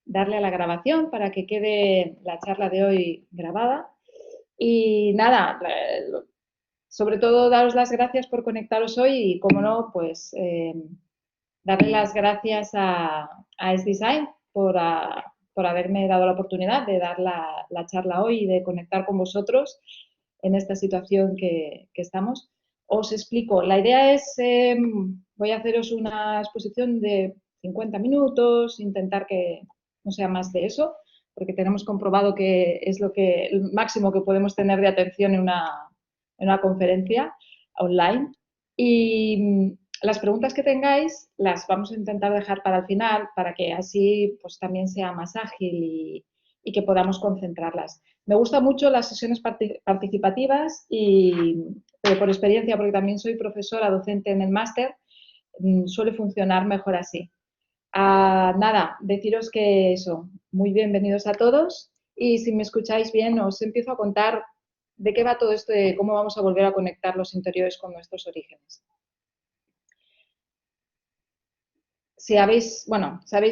darle a la grabación para que quede la charla de hoy grabada. Y nada, sobre todo daros las gracias por conectaros hoy y, como no, pues darle las gracias a S-Design por haberme dado la oportunidad de dar la charla hoy y de conectar con vosotros en esta situación que estamos. Os explico, la idea es, voy a haceros una exposición de 50 minutos, intentar que no sea más de eso, porque tenemos comprobado que es el máximo que podemos tener de atención en una conferencia online. Y las preguntas que tengáis las vamos a intentar dejar para el final, para que así pues también sea más ágil y que podamos concentrarlas. Me gustan mucho las sesiones participativas pero por experiencia, porque también soy profesora docente en el máster, suele funcionar mejor así. Nada, deciros que eso, muy bienvenidos a todos y si me escucháis bien os empiezo a contar de qué va todo esto, de cómo vamos a volver a conectar los interiores con nuestros orígenes. Sabéis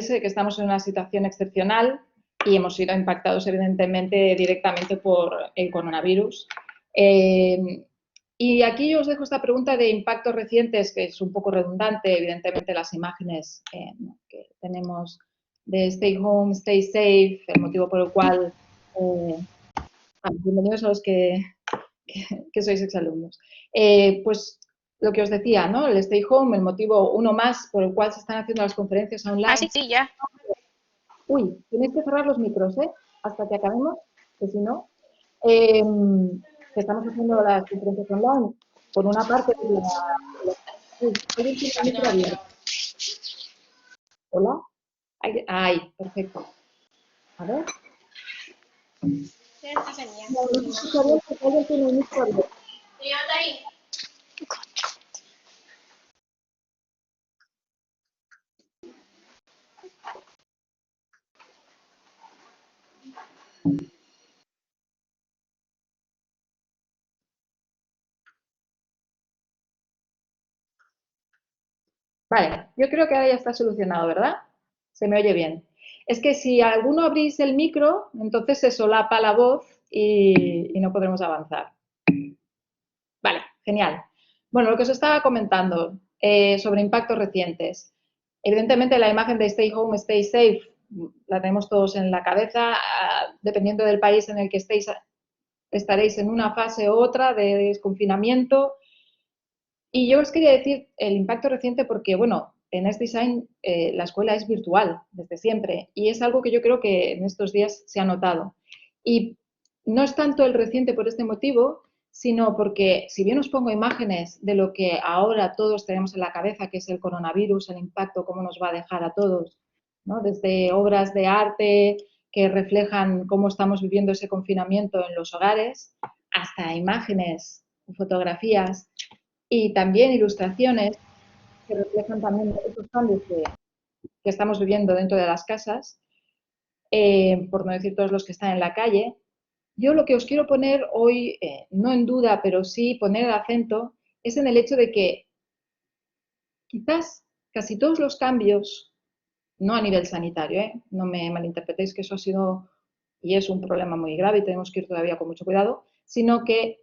que estamos en una situación excepcional y hemos sido impactados evidentemente directamente por el coronavirus. Y aquí os dejo esta pregunta de impactos recientes, que es un poco redundante, evidentemente las imágenes que tenemos de Stay Home, Stay Safe, el motivo por el cual, bienvenidos a los que sois exalumnos. Pues lo que os decía, ¿no? El Stay Home, el motivo uno más por el cual se están haciendo las conferencias online. Sí, ya. Uy, tenéis que cerrar los micros, hasta que acabemos, que si no, que estamos haciendo las conferencias online. Por una parte, ¿alguien tiene el micro abierto? ¿Hola? Ahí, perfecto. A ver. No sé si alguien tiene el micro abierto. Vale, yo creo que ahora ya está solucionado, ¿verdad? Se me oye bien. Es que si alguno abrís el micro, entonces se solapa la voz y no podremos avanzar. Vale, genial. Bueno, lo que os estaba comentando sobre impactos recientes. Evidentemente la imagen de Stay Home, Stay Safe la tenemos todos en la cabeza. Dependiendo del país en el que estéis, estaréis en una fase u otra de desconfinamiento. Y yo os quería decir el impacto reciente porque, bueno, en S-Design la escuela es virtual desde siempre y es algo que yo creo que en estos días se ha notado. Y no es tanto el reciente por este motivo, sino porque si bien os pongo imágenes de lo que ahora todos tenemos en la cabeza, que es el coronavirus, el impacto, cómo nos va a dejar a todos, ¿no? Desde obras de arte que reflejan cómo estamos viviendo ese confinamiento en los hogares, hasta imágenes, fotografías y también ilustraciones que reflejan también esos cambios que estamos viviendo dentro de las casas, por no decir todos los que están en la calle. Yo lo que os quiero poner hoy, no en duda, pero sí poner el acento, es en el hecho de que quizás casi todos los cambios, no a nivel sanitario, no me malinterpretéis que eso ha sido y es un problema muy grave y tenemos que ir todavía con mucho cuidado, sino que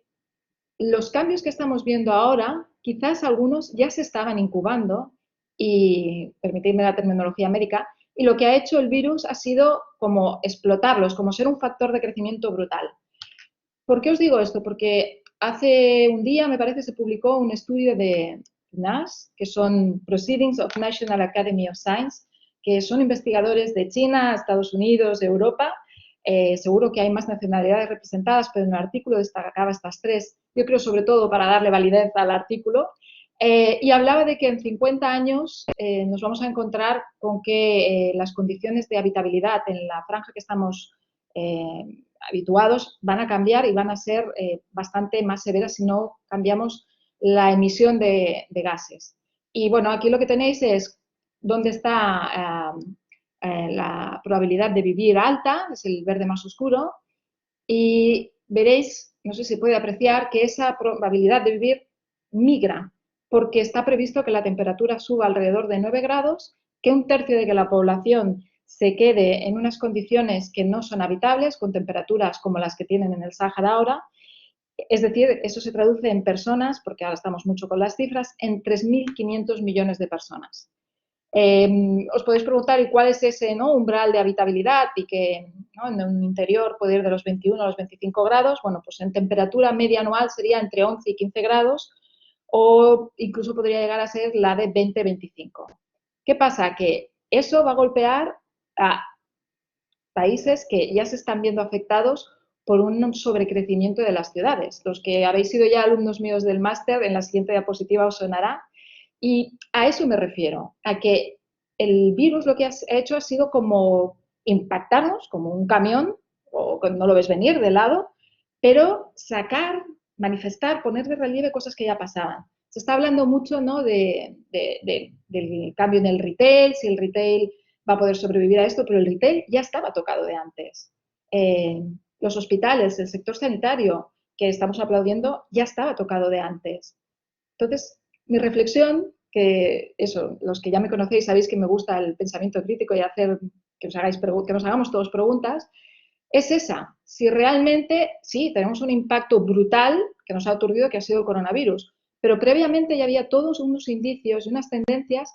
los cambios que estamos viendo ahora, quizás algunos ya se estaban incubando y, permitidme la terminología médica, y lo que ha hecho el virus ha sido como explotarlos, como ser un factor de crecimiento brutal. ¿Por qué os digo esto? Porque hace un día, me parece, se publicó un estudio de NAS, que son Proceedings of National Academy of Science, que son investigadores de China, Estados Unidos, de Europa. Seguro que hay más nacionalidades representadas, pero en el artículo destacaba estas tres, yo creo sobre todo para darle validez al artículo, y hablaba de que en 50 años nos vamos a encontrar con que las condiciones de habitabilidad en la franja que estamos habituados van a cambiar y van a ser bastante más severas si no cambiamos la emisión de gases. Y bueno, aquí lo que tenéis es dónde está la probabilidad de vivir alta, es el verde más oscuro, y veréis, no sé si puede apreciar, que esa probabilidad de vivir migra, porque está previsto que la temperatura suba alrededor de 9 grados, que un tercio de que la población se quede en unas condiciones que no son habitables, con temperaturas como las que tienen en el Sáhara ahora. Es decir, eso se traduce en personas, porque ahora estamos mucho con las cifras, en 3.500 millones de personas. Os podéis preguntar, ¿y cuál es ese, ¿no?, umbral de habitabilidad? Y que, ¿no?, en un interior puede ir de los 21 a los 25 grados. Bueno, pues en temperatura media anual sería entre 11 y 15 grados, o incluso podría llegar a ser la de 20-25. ¿Qué pasa? Que eso va a golpear a países que ya se están viendo afectados por un sobrecrecimiento de las ciudades. Los que habéis sido ya alumnos míos del máster, en la siguiente diapositiva os sonará. Y a eso me refiero, a que el virus lo que ha hecho ha sido como impactarnos, como un camión, o que no lo ves venir de lado, pero sacar, manifestar, poner de relieve cosas que ya pasaban. Se está hablando mucho, ¿no?, del cambio en el retail, si el retail va a poder sobrevivir a esto, pero el retail ya estaba tocado de antes. Los hospitales, el sector sanitario, que estamos aplaudiendo, ya estaba tocado de antes. Entonces, mi reflexión, que eso, los que ya me conocéis sabéis que me gusta el pensamiento crítico y hacer que nos hagamos todos preguntas, es esa. Si realmente, sí, tenemos un impacto brutal que nos ha aturdido, que ha sido el coronavirus, pero previamente ya había todos unos indicios y unas tendencias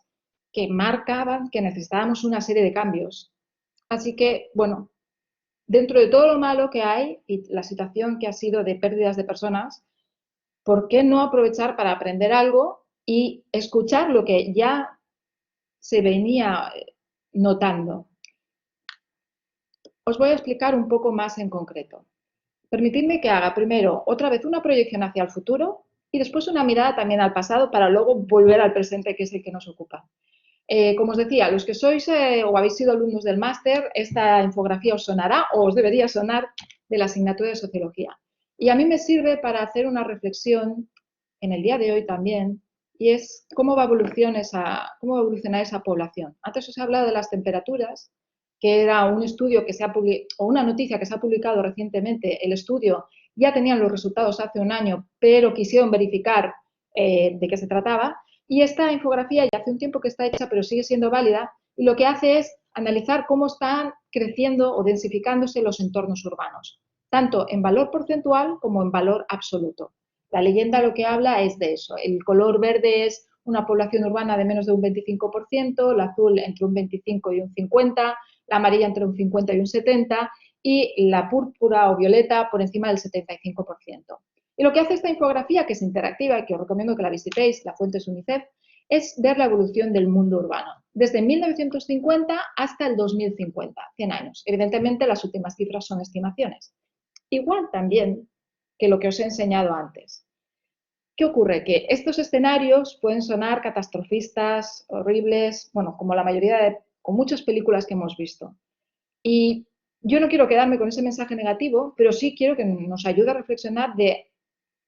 que marcaban que necesitábamos una serie de cambios. Así que, bueno, dentro de todo lo malo que hay y la situación que ha sido de pérdidas de personas, ¿por qué no aprovechar para aprender algo y escuchar lo que ya se venía notando? Os voy a explicar un poco más en concreto. Permitidme que haga primero otra vez una proyección hacia el futuro y después una mirada también al pasado para luego volver al presente, que es el que nos ocupa. Como os decía, los que sois o habéis sido alumnos del máster, esta infografía os sonará o os debería sonar de la asignatura de Sociología. Y a mí me sirve para hacer una reflexión en el día de hoy también, y es cómo va a evolucionar esa población. Antes os he hablado de las temperaturas, que era un estudio que se ha publicado, o una noticia que se ha publicado recientemente. El estudio ya tenían los resultados hace un año, pero quisieron verificar de qué se trataba. Y esta infografía ya hace un tiempo que está hecha, pero sigue siendo válida, y lo que hace es analizar cómo están creciendo o densificándose los entornos urbanos, tanto en valor porcentual como en valor absoluto. La leyenda lo que habla es de eso. El color verde es una población urbana de menos de un 25%, el azul entre un 25 y un 50%, la amarilla entre un 50 y un 70%, y la púrpura o violeta por encima del 75%. Y lo que hace esta infografía, que es interactiva y que os recomiendo que la visitéis, la fuente es UNICEF, es ver la evolución del mundo urbano, desde 1950 hasta el 2050, 100 años. Evidentemente, las últimas cifras son estimaciones. Igual también que lo que os he enseñado antes. ¿Qué ocurre? Que estos escenarios pueden sonar catastrofistas, horribles, bueno, como la mayoría con muchas películas que hemos visto. Y yo no quiero quedarme con ese mensaje negativo, pero sí quiero que nos ayude a reflexionar de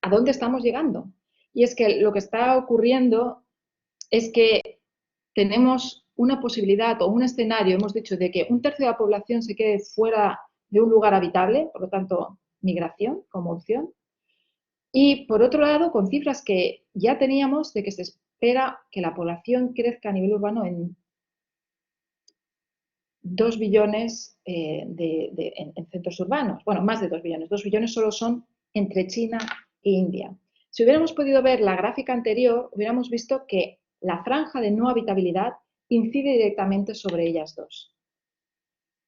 a dónde estamos llegando. Y es que lo que está ocurriendo es que tenemos una posibilidad o un escenario, hemos dicho, de que un tercio de la población se quede fuera de un lugar habitable, por lo tanto, migración como opción. Y por otro lado, con cifras que ya teníamos de que se espera que la población crezca a nivel urbano en 2 billones en centros urbanos. Bueno, más de 2 billones. 2 billones solo son entre China e India. Si hubiéramos podido ver la gráfica anterior, hubiéramos visto que la franja de no habitabilidad incide directamente sobre ellas dos.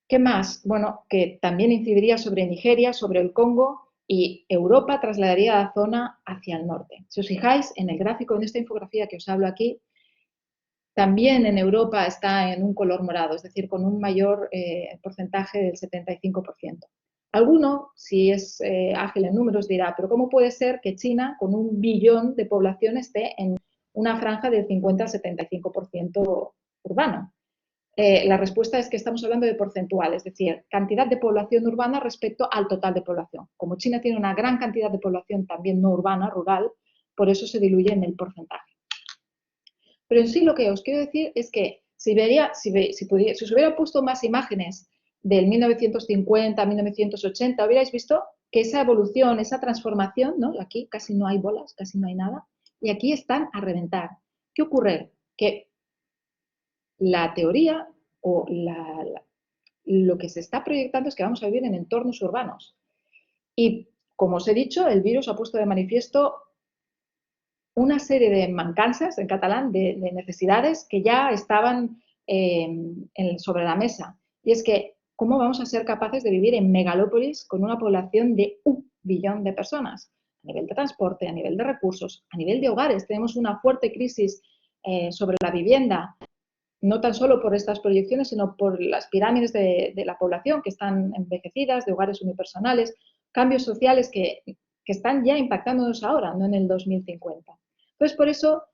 ¿Qué más? Bueno, que también incidiría sobre Nigeria, sobre el Congo, y Europa trasladaría la zona hacia el norte. Si os fijáis en el gráfico, en esta infografía que os hablo aquí, también en Europa está en un color morado, es decir, con un mayor porcentaje del 75%. Alguno, si es ágil en números, dirá, pero ¿cómo puede ser que China, con 1 billón de población, esté en una franja del 50 al 75% urbano? La respuesta es que estamos hablando de porcentual, es decir, cantidad de población urbana respecto al total de población. Como China tiene una gran cantidad de población también no urbana, rural, por eso se diluye en el porcentaje. Pero en sí lo que os quiero decir es que si os hubiera puesto más imágenes del 1950, 1980, hubierais visto que esa evolución, esa transformación, ¿no? Aquí casi no hay bolas, casi no hay nada, y aquí están a reventar. ¿Qué ocurre? Que la teoría o lo que se está proyectando es que vamos a vivir en entornos urbanos. Y, como os he dicho, el virus ha puesto de manifiesto una serie de mancanzas, en catalán, de necesidades que ya estaban sobre la mesa. Y es que, ¿cómo vamos a ser capaces de vivir en megalópolis con una población de 1 billón de personas? A nivel de transporte, a nivel de recursos, a nivel de hogares. Tenemos una fuerte crisis sobre la vivienda, no tan solo por estas proyecciones, sino por las pirámides de la población que están envejecidas, de hogares unipersonales, cambios sociales que están ya impactándonos ahora, no en el 2050. Entonces, por eso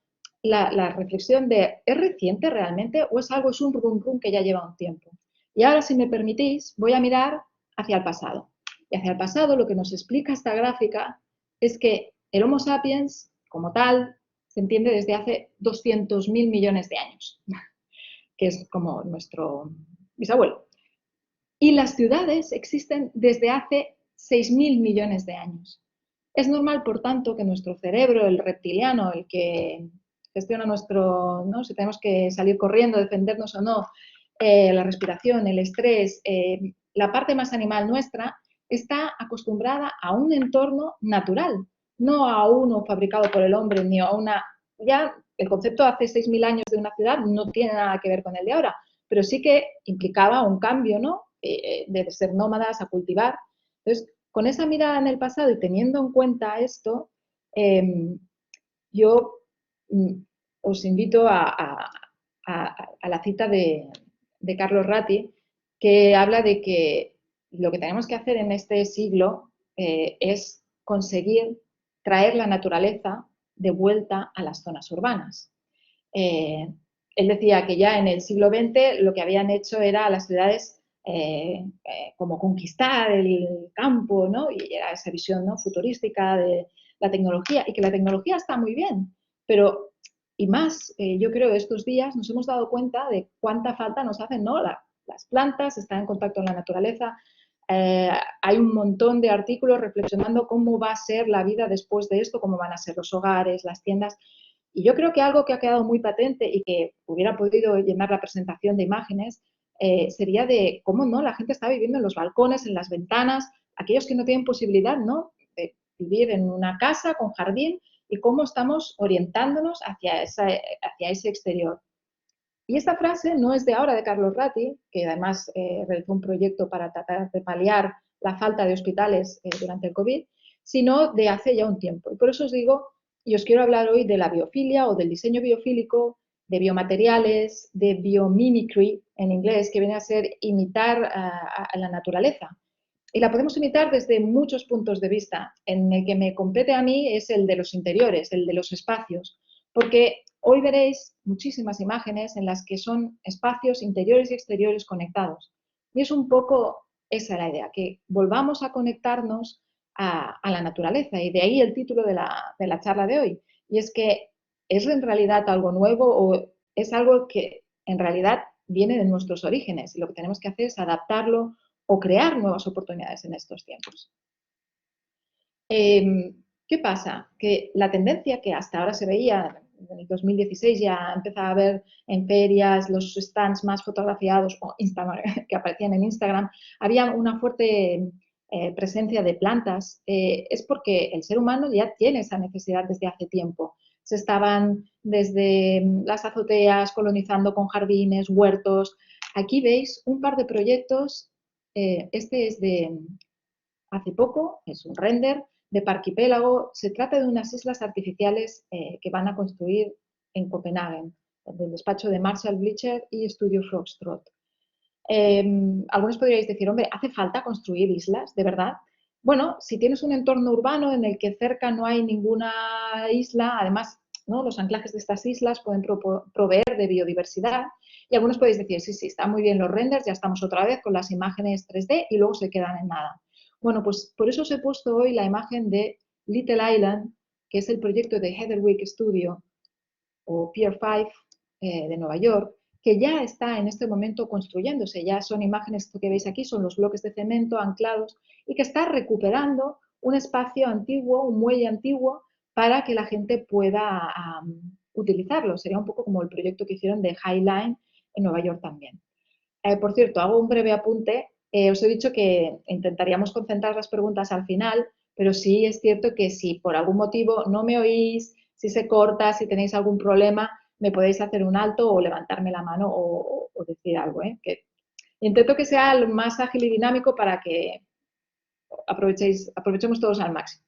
la reflexión de ¿es reciente realmente o es algo, es un rum rum que ya lleva un tiempo? Y ahora, si me permitís, voy a mirar hacia el pasado. Y hacia el pasado lo que nos explica esta gráfica es que el Homo sapiens, como tal, se entiende desde hace 200.000 millones de años, que es como nuestro bisabuelo. Y las ciudades existen desde hace 6.000 millones de años. Es normal, por tanto, que nuestro cerebro, el reptiliano, el que gestiona nuestro, ¿no? Si tenemos que salir corriendo, defendernos o no, la respiración, el estrés, la parte más animal nuestra, está acostumbrada a un entorno natural, no a uno fabricado por el hombre, ni a una... Ya el concepto de hace 6.000 años de una ciudad no tiene nada que ver con el de ahora, pero sí que implicaba un cambio, ¿no? De ser nómadas a cultivar. Entonces, con esa mirada en el pasado y teniendo en cuenta esto, yo os invito a la cita de Carlos Ratti, que habla de que lo que tenemos que hacer en este siglo es conseguir traer la naturaleza de vuelta a las zonas urbanas. Él decía que ya en el siglo XX lo que habían hecho era a las ciudades como conquistar el campo, ¿no? Y era esa visión, ¿no?, futurística de la tecnología, y que la tecnología está muy bien, pero, y más, yo creo, estos días nos hemos dado cuenta de cuánta falta nos hacen, ¿no? Las plantas están en contacto con la naturaleza, hay un montón de artículos reflexionando cómo va a ser la vida después de esto, cómo van a ser los hogares, las tiendas. Y yo creo que algo que ha quedado muy patente y que hubiera podido llenar la presentación de imágenes sería de cómo no la gente está viviendo en los balcones, en las ventanas, aquellos que no tienen posibilidad, ¿no?, de vivir en una casa con jardín, y cómo estamos orientándonos hacia ese exterior. Y esta frase no es de ahora, de Carlos Ratti, que además realizó un proyecto para tratar de paliar la falta de hospitales durante el COVID, sino de hace ya un tiempo. Y por eso os digo, y os quiero hablar hoy de la biofilia o del diseño biofílico, de biomateriales, de biomimicry en inglés, que viene a ser imitar a la naturaleza. Y la podemos imitar desde muchos puntos de vista. En el que me compete a mí es el de los interiores, el de los espacios, porque hoy veréis muchísimas imágenes en las que son espacios interiores y exteriores conectados. Y es un poco esa la idea, que volvamos a conectarnos a la naturaleza, y de ahí el título de la charla de hoy. Y es que ¿es en realidad algo nuevo o es algo que en realidad viene de nuestros orígenes? Y lo que tenemos que hacer es adaptarlo o crear nuevas oportunidades en estos tiempos. ¿Qué pasa? Que la tendencia que hasta ahora se veía, en el 2016 ya empezaba a ver en ferias los stands más fotografiados o que aparecían en Instagram, había una fuerte presencia de plantas, es porque el ser humano ya tiene esa necesidad desde hace tiempo. Se estaban desde las azoteas colonizando con jardines, huertos. Aquí veis un par de proyectos, este es de hace poco, es un render de Parquipélago. Se trata de unas islas artificiales que van a construir en Copenhague, del despacho de Marshall Bleacher y Studio Foxtrot. Algunos podríais decir, hombre, ¿hace falta construir islas, de verdad? Bueno, si tienes un entorno urbano en el que cerca no hay ninguna isla, además, ¿no?, los anclajes de estas islas pueden proveer de biodiversidad, y algunos podéis decir, sí, sí, están muy bien los renders, ya estamos otra vez con las imágenes 3D y luego se quedan en nada. Bueno, pues por eso os he puesto hoy la imagen de Little Island, que es el proyecto de Heatherwick Studio o Pier 5 de Nueva York, que ya está en este momento construyéndose. Ya son imágenes que veis aquí, son los bloques de cemento anclados, y que está recuperando un espacio antiguo, un muelle antiguo, para que la gente pueda utilizarlo. Sería un poco como el proyecto que hicieron de High Line en Nueva York también. Por cierto, hago un breve apunte. Os he dicho que intentaríamos concentrar las preguntas al final, pero sí es cierto que si por algún motivo no me oís, si se corta, si tenéis algún problema, me podéis hacer un alto o levantarme la mano o decir algo. Que intento que sea lo más ágil y dinámico para que aprovechemos todos al máximo.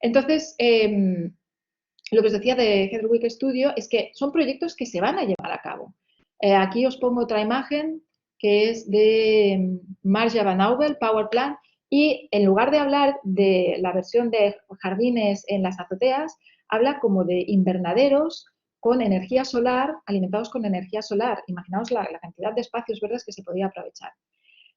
Entonces, lo que os decía de Heatherwick Studio es que son proyectos que se van a llevar a cabo. Aquí os pongo otra imagen que es de Marja Van Auvel, Power Plant, y en lugar de hablar de la versión de jardines en las azoteas, habla como de invernaderos con energía solar, alimentados con energía solar. Imaginaos la cantidad de espacios verdes que se podía aprovechar.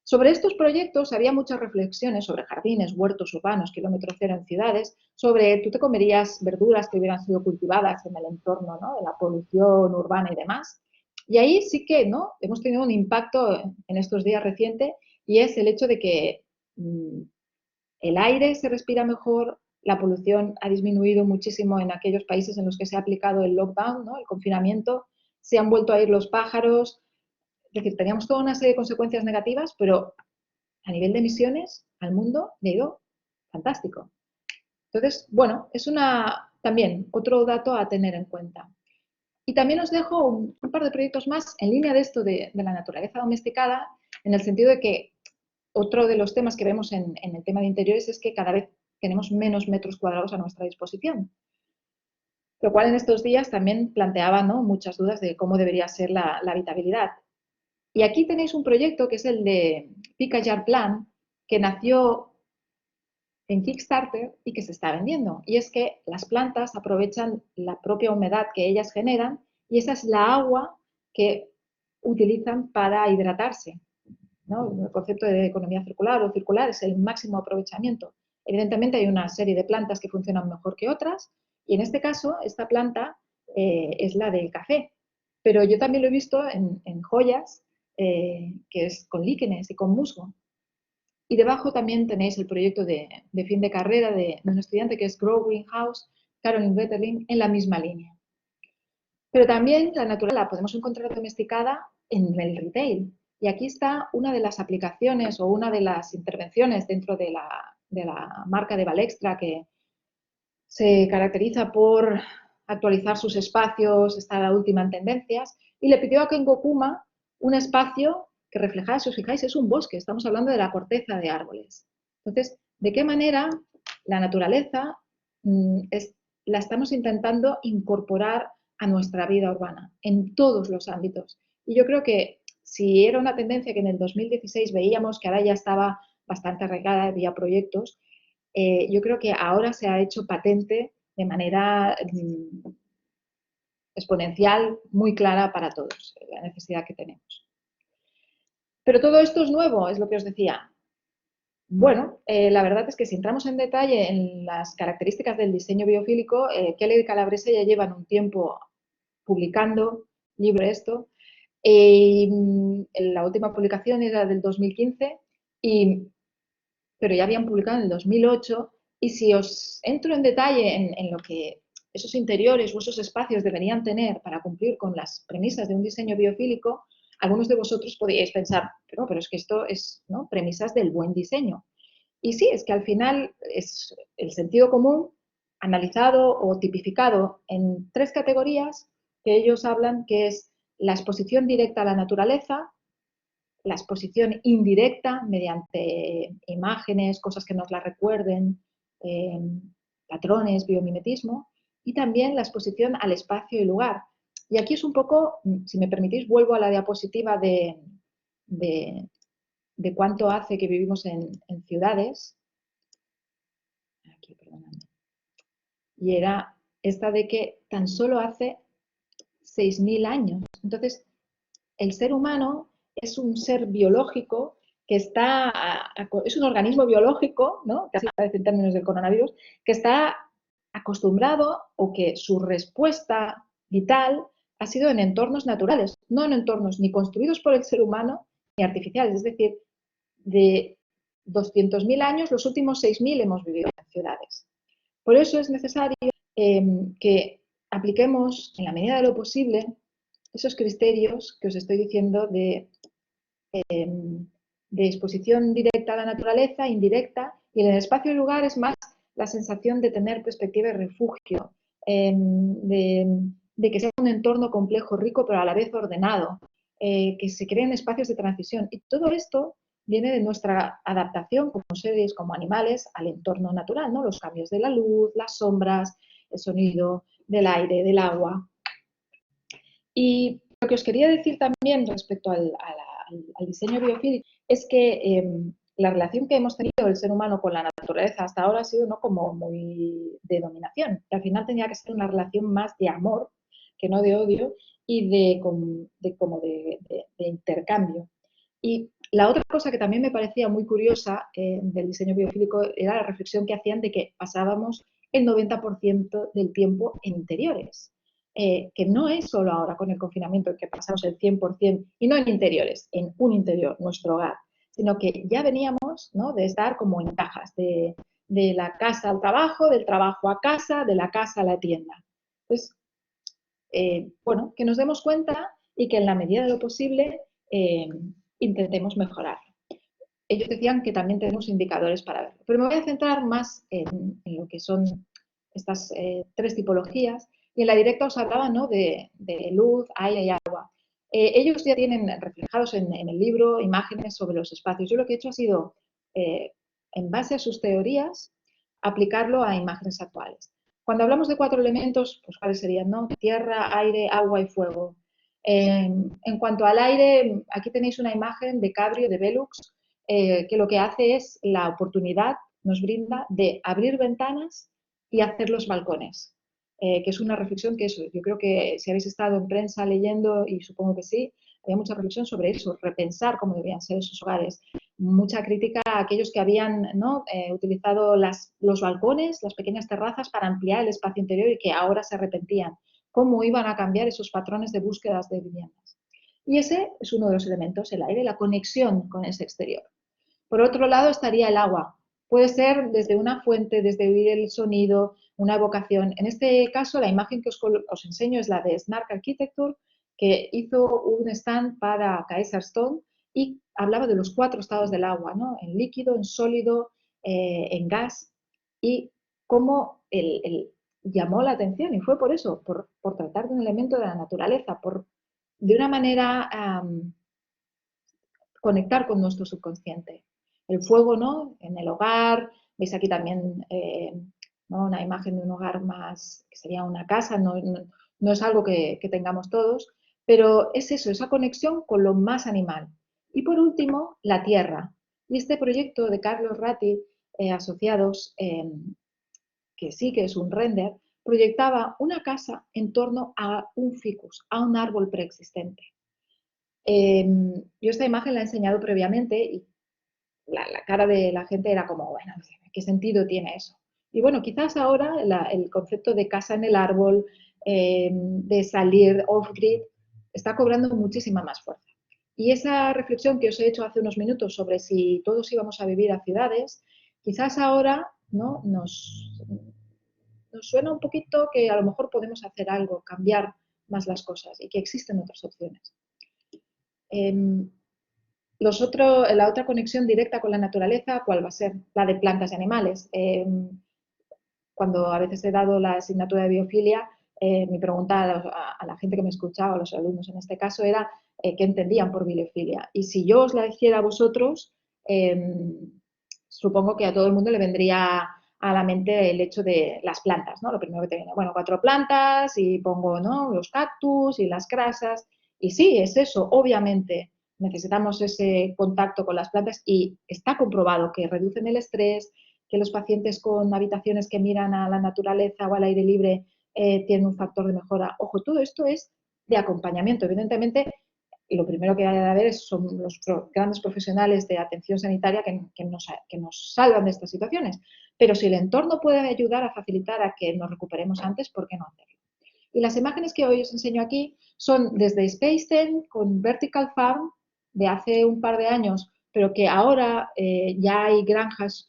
Sobre estos proyectos había muchas reflexiones sobre jardines, huertos urbanos, kilómetro cero en ciudades, sobre tú te comerías verduras que hubieran sido cultivadas en el entorno, ¿no?, de la polución urbana y demás. Y ahí sí que, ¿no?, hemos tenido un impacto en estos días reciente, y es el hecho de que el aire se respira mejor, la polución ha disminuido muchísimo en aquellos países en los que se ha aplicado el lockdown, ¿no?, el confinamiento, se han vuelto a ir los pájaros. Es decir, teníamos toda una serie de consecuencias negativas, pero a nivel de emisiones al mundo le ha ido fantástico. Entonces, bueno, es también otro dato a tener en cuenta. Y también os dejo un par de proyectos más en línea de esto de la naturaleza domesticada, en el sentido de que otro de los temas que vemos en el tema de interiores es que cada vez tenemos menos metros cuadrados a nuestra disposición, lo cual en estos días también planteaba, ¿no?, muchas dudas de cómo debería ser la habitabilidad. Y aquí tenéis un proyecto que es el de Pick a Jar Plan, que nació en Kickstarter y que se está vendiendo. Y es que las plantas aprovechan la propia humedad que ellas generan y esa es la agua que utilizan para hidratarse, ¿no? El concepto de economía circular o circular es el máximo aprovechamiento. Evidentemente hay una serie de plantas que funcionan mejor que otras y en este caso esta planta es la del café. Pero yo también lo he visto en joyas, que es con líquenes y con musgo. Y debajo también tenéis el proyecto de fin de carrera de un estudiante que es Grow Greenhouse, Caroline Wetterling, en la misma línea. Pero también la naturaleza la podemos encontrar domesticada en el retail. Y aquí está una de las aplicaciones o una de las intervenciones dentro de la marca de Valextra, que se caracteriza por actualizar sus espacios, estar a la última en tendencias, y le pidió a Kengo Kuma un espacio que reflejara, si os fijáis, es un bosque, estamos hablando de la corteza de árboles. Entonces, ¿de qué manera la naturaleza la estamos intentando incorporar a nuestra vida urbana en todos los ámbitos? Y yo creo que si era una tendencia que en el 2016 veíamos que ahora ya estaba bastante arraigada, había proyectos, yo creo que ahora se ha hecho patente de manera exponencial, muy clara para todos, la necesidad que tenemos. Pero todo esto es nuevo, es lo que os decía. Bueno, la verdad es que si entramos en detalle en las características del diseño biofílico, Keller y Calabrese ya llevan un tiempo publicando libro esto. La última publicación era del 2015, pero ya habían publicado en el 2008. Y si os entro en detalle en lo que esos interiores o esos espacios deberían tener para cumplir con las premisas de un diseño biofílico, algunos de vosotros podríais pensar, pero es que esto es, ¿no?, premisas del buen diseño. Y sí, es que al final es el sentido común analizado o tipificado en 3 categorías que ellos hablan, que es la exposición directa a la naturaleza, la exposición indirecta mediante imágenes, cosas que nos la recuerden, patrones, biomimetismo, y también la exposición al espacio y lugar. Y aquí es un poco, si me permitís, vuelvo a la diapositiva de cuánto hace que vivimos en ciudades. Aquí, perdóname. Y era esta de que tan solo hace 6.000 años. Entonces, el ser humano es un ser biológico que es un organismo biológico, ¿no?, casi parece en términos del coronavirus, que está acostumbrado o que su respuesta vital ha sido en entornos naturales, no en entornos ni construidos por el ser humano ni artificiales. Es decir, de 200.000 años, los últimos 6.000 hemos vivido en ciudades. Por eso es necesario que apliquemos, en la medida de lo posible, esos criterios que os estoy diciendo de de exposición directa a la naturaleza, indirecta, y en el espacio y lugar es más la sensación de tener perspectiva y refugio, de que sea un entorno complejo, rico, pero a la vez ordenado, que se creen espacios de transición. Y todo esto viene de nuestra adaptación como seres, como animales, al entorno natural, ¿no? Los cambios de la luz, las sombras, el sonido del aire, del agua. Y lo que os quería decir también respecto al diseño biofílico es que la relación que hemos tenido el ser humano con la naturaleza hasta ahora ha sido no como muy de dominación, que al final tenía que ser una relación más de amor que no de odio y de intercambio. Y la otra cosa que también me parecía muy curiosa del diseño biofílico era la reflexión que hacían de que pasábamos el 90% del tiempo en interiores. Que no es solo ahora con el confinamiento que pasamos el 100% y no en interiores, en un interior, nuestro hogar, sino que ya veníamos, ¿no?, de estar como en cajas, de la casa al trabajo, del trabajo a casa, de la casa a la tienda. Entonces, bueno, que nos demos cuenta y que en la medida de lo posible intentemos mejorar. Ellos decían que también tenemos indicadores para verlo, pero me voy a centrar más en lo que son estas tres tipologías. Y en la directa os hablaba, ¿no?, de luz, aire y agua. Ellos ya tienen reflejados en el libro imágenes sobre los espacios. Yo lo que he hecho ha sido, en base a sus teorías, aplicarlo a imágenes actuales. Cuando hablamos de 4 elementos, pues ¿cuáles serían, no? Tierra, aire, agua y fuego. En cuanto al aire, aquí tenéis una imagen de Cabrio, de Velux, que lo que hace es la oportunidad, nos brinda, de abrir ventanas y hacer los balcones. Que es una reflexión que eso, yo creo que si habéis estado en prensa leyendo, y supongo que sí, había mucha reflexión sobre eso, repensar cómo deberían ser esos hogares. Mucha crítica a aquellos que habían, ¿no?, utilizado los balcones, las pequeñas terrazas para ampliar el espacio interior y que ahora se arrepentían. ¿Cómo iban a cambiar esos patrones de búsquedas de viviendas? Y ese es uno de los elementos, el aire, la conexión con ese exterior. Por otro lado estaría el agua. Puede ser desde una fuente, desde oír el sonido, una evocación. En este caso, la imagen que os enseño es la de Snark Architecture, que hizo un stand para Kaiserstone y hablaba de los 4 estados del agua, ¿no?, en líquido, en sólido, en gas, y cómo llamó la atención, y fue por eso, por tratar de un elemento de la naturaleza, de una manera conectar con nuestro subconsciente. El fuego, ¿no?, en el hogar, veis aquí también ¿no?, una imagen de un hogar más, que sería una casa, no es algo que tengamos todos, pero es eso, esa conexión con lo más animal. Y por último, la tierra. Y este proyecto de Carlos Ratti, asociados, que sí que es un render, proyectaba una casa en torno a un ficus, a un árbol preexistente. Yo esta imagen la he enseñado previamente y la cara de la gente era como, bueno, ¿qué sentido tiene eso? Y bueno, quizás ahora el concepto de casa en el árbol, de salir off-grid, está cobrando muchísima más fuerza. Y esa reflexión que os he hecho hace unos minutos sobre si todos íbamos a vivir a ciudades, quizás ahora, ¿no?, nos suena un poquito que a lo mejor podemos hacer algo, cambiar más las cosas y que existen otras opciones. La otra conexión directa con la naturaleza, ¿cuál va a ser? La de plantas y animales. Cuando a veces he dado la asignatura de biofilia, mi pregunta a la gente que me escuchaba, a los alumnos en este caso, era qué entendían por biofilia. Y si yo os la hiciera a vosotros, supongo que a todo el mundo le vendría a la mente el hecho de las plantas, ¿no? Lo primero que te viene, bueno, 4 plantas y pongo, ¿no?, los cactus y las grasas. Y sí, es eso, obviamente necesitamos ese contacto con las plantas y está comprobado que reducen el estrés, que los pacientes con habitaciones que miran a la naturaleza o al aire libre tienen un factor de mejora. Ojo, todo esto es de acompañamiento. Evidentemente, lo primero que hay de haber son los grandes profesionales de atención sanitaria que nos salvan de estas situaciones. Pero si el entorno puede ayudar a facilitar a que nos recuperemos antes, ¿por qué no hacerlo? Y las imágenes que hoy os enseño aquí son desde Space 10 con Vertical Farm de hace un par de años, pero que ahora ya hay granjas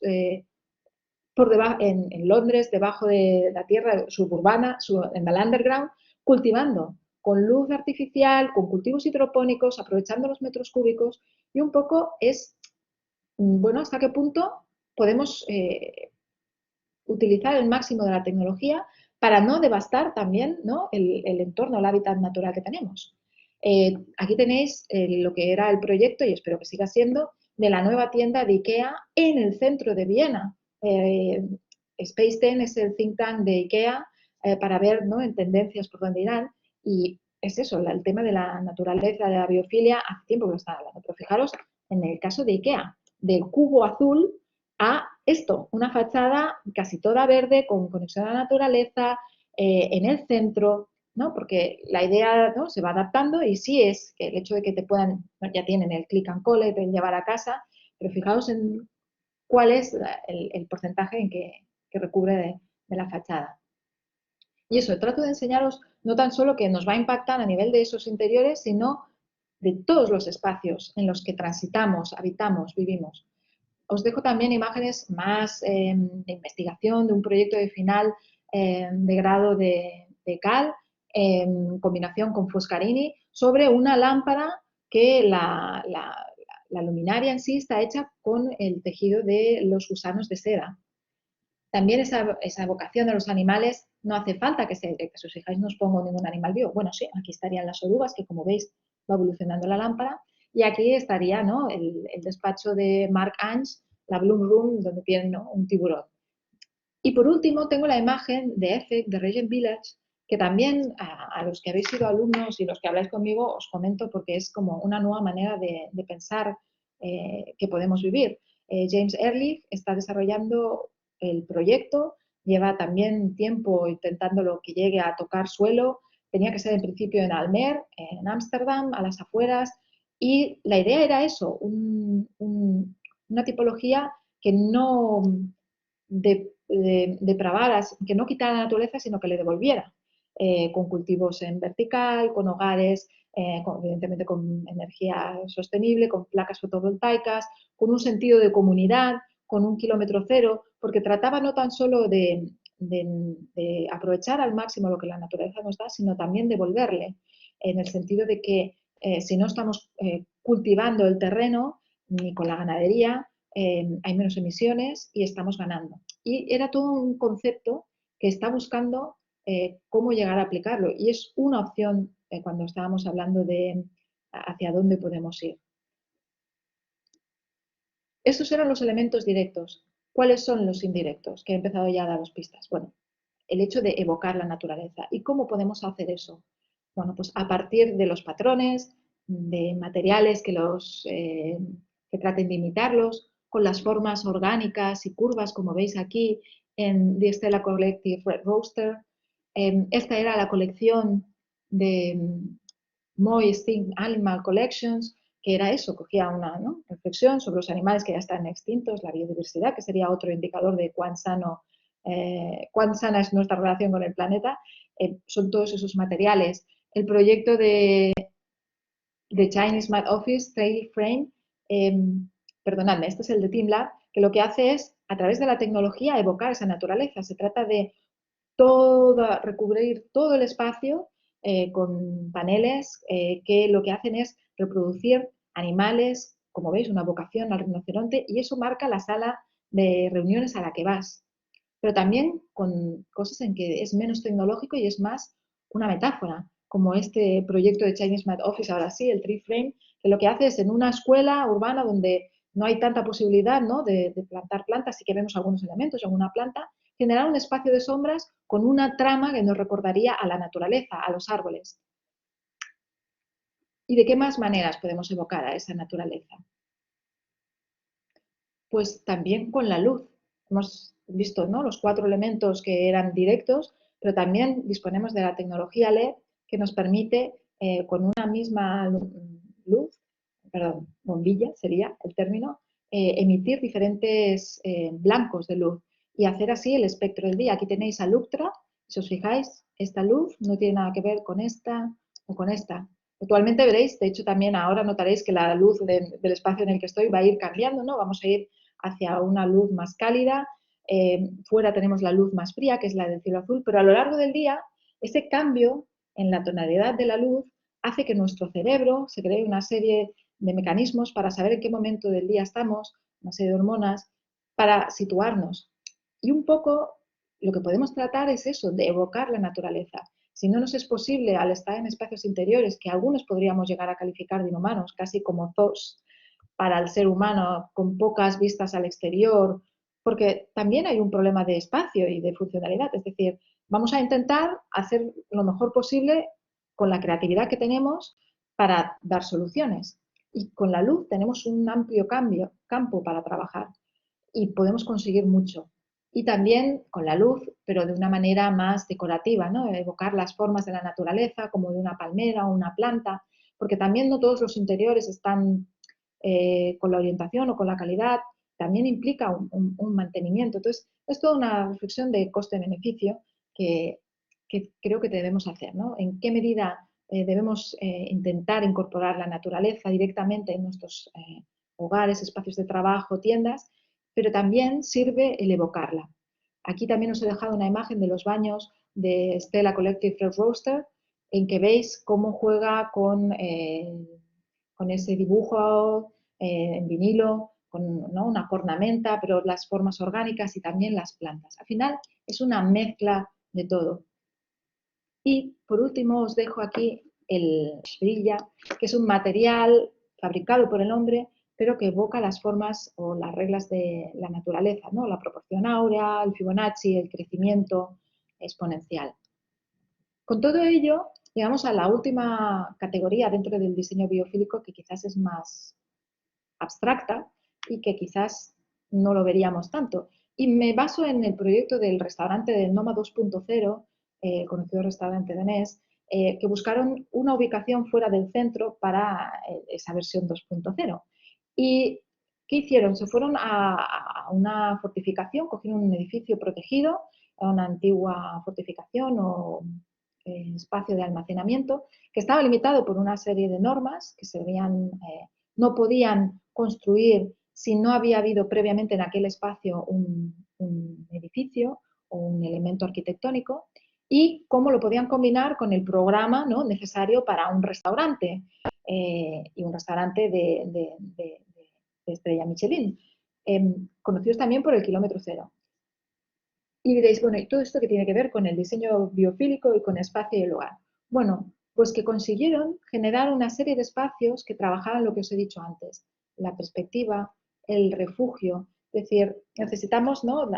por debajo, en Londres, debajo de la tierra suburbana, en el underground, cultivando con luz artificial, con cultivos hidropónicos, aprovechando los metros cúbicos, y un poco es, bueno, hasta qué punto podemos utilizar el máximo de la tecnología para no devastar también, ¿no?, el entorno, el hábitat natural que tenemos. Aquí tenéis lo que era el proyecto, y espero que siga siendo, de la nueva tienda de IKEA en el centro de Viena. Space 10 es el think tank de IKEA para ver, ¿no?, en tendencias por dónde irán, y es eso, el tema de la naturaleza, de la biofilia, hace tiempo que lo estaba hablando, pero fijaros en el caso de IKEA, del cubo azul a esto, una fachada casi toda verde, con conexión a la naturaleza, en el centro, ¿no? Porque la idea, ¿no?, se va adaptando, y sí es que el hecho de que te puedan, ya tienen el click and collect, el llevar a casa, pero fijaos en cuál es el porcentaje en que recubre de la fachada. Y eso, trato de enseñaros no tan solo que nos va a impactar a nivel de esos interiores, sino de todos los espacios en los que transitamos, habitamos, vivimos. Os dejo también imágenes más de investigación de un proyecto de final de grado de CAL, en combinación con Foscarini, sobre una lámpara que la luminaria en sí está hecha con el tejido de los gusanos de seda. También esa evocación de los animales, no hace falta que sea directa. Si os fijáis, no os pongo ningún animal vivo. Bueno, sí, aquí estarían las orugas, que como veis va evolucionando la lámpara, y aquí estaría, ¿no?, el despacho de Mark Ange, la Bloom Room, donde tienen, ¿no?, un tiburón. Y por último, tengo la imagen de Effect, de Regent Village, que también a los que habéis sido alumnos y los que habláis conmigo os comento, porque es como una nueva manera de pensar que podemos vivir. James Ehrlich está desarrollando el proyecto, lleva también tiempo intentándolo que llegue a tocar suelo. Tenía que ser en principio en Almer, en Ámsterdam, a las afueras, y la idea era eso, una tipología que no depravara, que no quitara la naturaleza, sino que le devolviera, con cultivos en vertical, con hogares, evidentemente con energía sostenible, con placas fotovoltaicas, con un sentido de comunidad, con un kilómetro cero, porque trataba no tan solo de aprovechar al máximo lo que la naturaleza nos da, sino también devolverle, en el sentido de que si no estamos cultivando el terreno, ni con la ganadería, hay menos emisiones y estamos ganando. Y era todo un concepto que está buscando cómo llegar a aplicarlo, y es una opción cuando estábamos hablando de hacia dónde podemos ir. Estos eran los elementos directos. ¿Cuáles son los indirectos? Que he empezado ya a daros pistas. Bueno, el hecho de evocar la naturaleza. ¿Y cómo podemos hacer eso? Bueno, pues a partir de los patrones, de materiales que traten de imitarlos, con las formas orgánicas y curvas, como veis aquí en The Stella Collective Red Roaster. Esta era la colección de Moy Extinct Animal Collections, que era eso, cogía una, ¿no?, reflexión sobre los animales que ya están extintos, la biodiversidad, que sería otro indicador de cuán sana es nuestra relación con el planeta. Son todos esos materiales. El proyecto de Chinese Mad Office, Trail Frame, perdonadme, este es el de TeamLab, que lo que hace es, a través de la tecnología, evocar esa naturaleza. Se trata de recubrir todo el espacio con paneles que lo que hacen es reproducir animales, como veis, una vocación al rinoceronte, y eso marca la sala de reuniones a la que vas. Pero también con cosas en que es menos tecnológico y es más una metáfora, como este proyecto de Chinese Mad Office, ahora sí, el Tree Frame, que lo que hace es en una escuela urbana donde no hay tanta posibilidad, ¿no?, de plantar plantas, sí que vemos algunos elementos, alguna planta, generar un espacio de sombras con una trama que nos recordaría a la naturaleza, a los árboles. ¿Y de qué más maneras podemos evocar a esa naturaleza? Pues también con la luz. Hemos visto, ¿no?, los 4 elementos que eran directos, pero también disponemos de la tecnología LED que nos permite, con una misma luz, perdón, bombilla sería el término, emitir diferentes blancos de luz y hacer así el espectro del día. Aquí tenéis a Luctra, si os fijáis, esta luz no tiene nada que ver con esta o con esta. Actualmente veréis, de hecho también ahora notaréis que la luz del espacio en el que estoy va a ir cambiando, ¿no? Vamos a ir hacia una luz más cálida, fuera tenemos la luz más fría, que es la del cielo azul, pero a lo largo del día ese cambio en la tonalidad de la luz hace que nuestro cerebro se cree una serie de mecanismos para saber en qué momento del día estamos, una serie de hormonas, para situarnos. Y un poco lo que podemos tratar es eso, de evocar la naturaleza. Si no nos es posible al estar en espacios interiores, que algunos podríamos llegar a calificar de inhumanos, casi como zoos para el ser humano, con pocas vistas al exterior, porque también hay un problema de espacio y de funcionalidad. Es decir, vamos a intentar hacer lo mejor posible con la creatividad que tenemos para dar soluciones. Y con la luz tenemos un amplio campo para trabajar y podemos conseguir mucho. Y también con la luz, pero de una manera más decorativa, ¿no? Evocar las formas de la naturaleza, como de una palmera o una planta, porque también no todos los interiores están con la orientación o con la calidad, también implica un mantenimiento. Entonces, es toda una reflexión de coste-beneficio que creo que debemos hacer, ¿no? En qué medida debemos intentar incorporar la naturaleza directamente en nuestros hogares, espacios de trabajo, tiendas, pero también sirve el evocarla. Aquí también os he dejado una imagen de los baños de Stella Collective Fresh Roaster, en que veis cómo juega con ese dibujo en vinilo, con, ¿no?, una cornamenta, pero las formas orgánicas y también las plantas. Al final es una mezcla de todo. Y por último os dejo aquí el brilla, que es un material fabricado por el hombre, pero que evoca las formas o las reglas de la naturaleza, ¿no? La proporción áurea, el Fibonacci, el crecimiento exponencial. Con todo ello, llegamos a la última categoría dentro del diseño biofílico, que quizás es más abstracta y que quizás no lo veríamos tanto. Y me baso en el proyecto del restaurante del Noma 2.0, el conocido restaurante danés, que buscaron una ubicación fuera del centro para esa versión 2.0. ¿Y qué hicieron? Se fueron a una fortificación, cogieron un edificio protegido, una antigua fortificación o espacio de almacenamiento, que estaba limitado por una serie de normas que se veían no podían construir si no había habido previamente en aquel espacio un edificio o un elemento arquitectónico, y cómo lo podían combinar con el programa, ¿no?, necesario para un restaurante, y un restaurante de estrella Michelin, conocidos también por el kilómetro cero. Y diréis, bueno, ¿y todo esto qué tiene que ver con el diseño biofílico y con espacio y el hogar? Bueno, pues que consiguieron generar una serie de espacios que trabajaban lo que os he dicho antes, la perspectiva, el refugio. Es decir, necesitamos, ¿no?,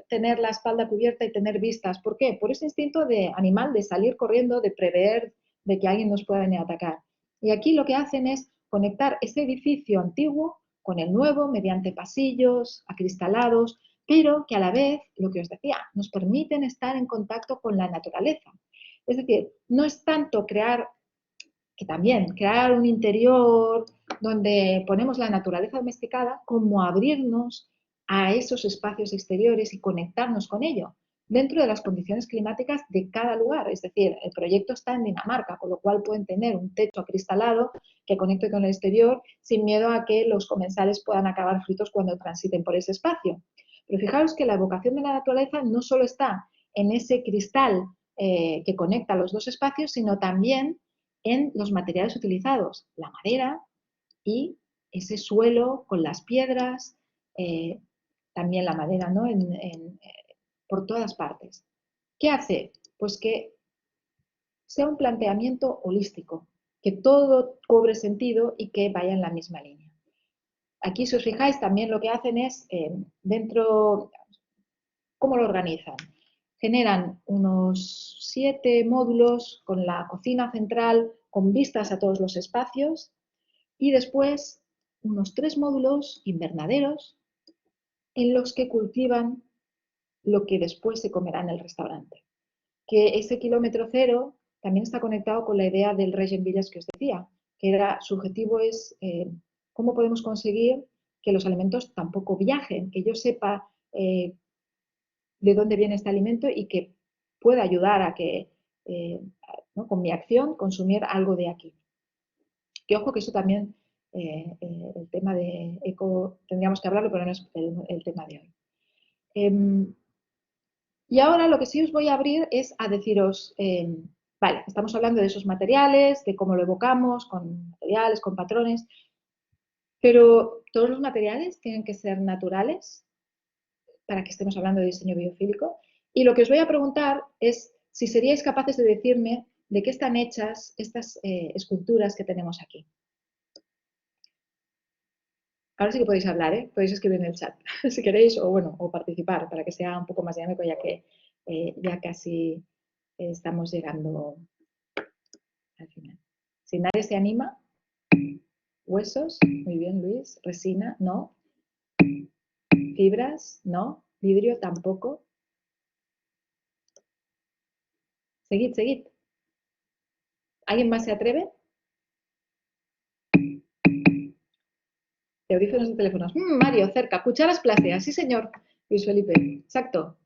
tener la espalda cubierta y tener vistas. ¿Por qué? Por ese instinto de animal de salir corriendo, de prever de que alguien nos pueda venir a atacar. Y aquí lo que hacen es conectar ese edificio antiguo con el nuevo mediante pasillos acristalados, pero que a la vez, lo que os decía, nos permiten estar en contacto con la naturaleza. Es decir, no es tanto crear, que también, crear un interior donde ponemos la naturaleza domesticada, como abrirnos a esos espacios exteriores y conectarnos con ello, dentro de las condiciones climáticas de cada lugar. Es decir, el proyecto está en Dinamarca, con lo cual pueden tener un techo acristalado que conecte con el exterior sin miedo a que los comensales puedan acabar fritos cuando transiten por ese espacio. Pero fijaros que la evocación de la naturaleza no solo está en ese cristal que conecta los dos espacios, sino también en los materiales utilizados, la madera y ese suelo con las piedras, también la madera, ¿no?, por todas partes. ¿Qué hace? Pues que sea un planteamiento holístico, que todo cobre sentido y que vaya en la misma línea. Aquí, si os fijáis, también lo que hacen es, dentro, ¿cómo lo organizan? Generan unos 7 módulos con la cocina central, con vistas a todos los espacios, y después unos 3 módulos invernaderos en los que cultivan lo que después se comerá en el restaurante. Que ese kilómetro cero también está conectado con la idea del Regen Village que os decía, que era, su objetivo es cómo podemos conseguir que los alimentos tampoco viajen, que yo sepa de dónde viene este alimento y que pueda ayudar a que, ¿no?, con mi acción, consumir algo de aquí. Que ojo que eso también, el tema de eco, tendríamos que hablarlo, pero no es el tema de hoy. Y ahora lo que sí os voy a abrir es a deciros, Vale, estamos hablando de esos materiales, de cómo lo evocamos, con materiales, con patrones, pero ¿todos los materiales tienen que ser naturales para que estemos hablando de diseño biofílico? Y lo que os voy a preguntar es si seríais capaces de decirme de qué están hechas estas esculturas que tenemos aquí. Ahora sí que podéis hablar, ¿eh? Podéis escribir en el chat si queréis, o bueno, o participar para que sea un poco más dinámico, ya que ya casi estamos llegando al final. Si nadie se anima, huesos, muy bien Luis, resina, no, fibras, no, vidrio tampoco. Seguid, seguid. ¿Alguien más se atreve? De audífonos de teléfonos. Mario, cerca. Cucharas plásticas. Sí, señor. Luis Felipe. Exacto.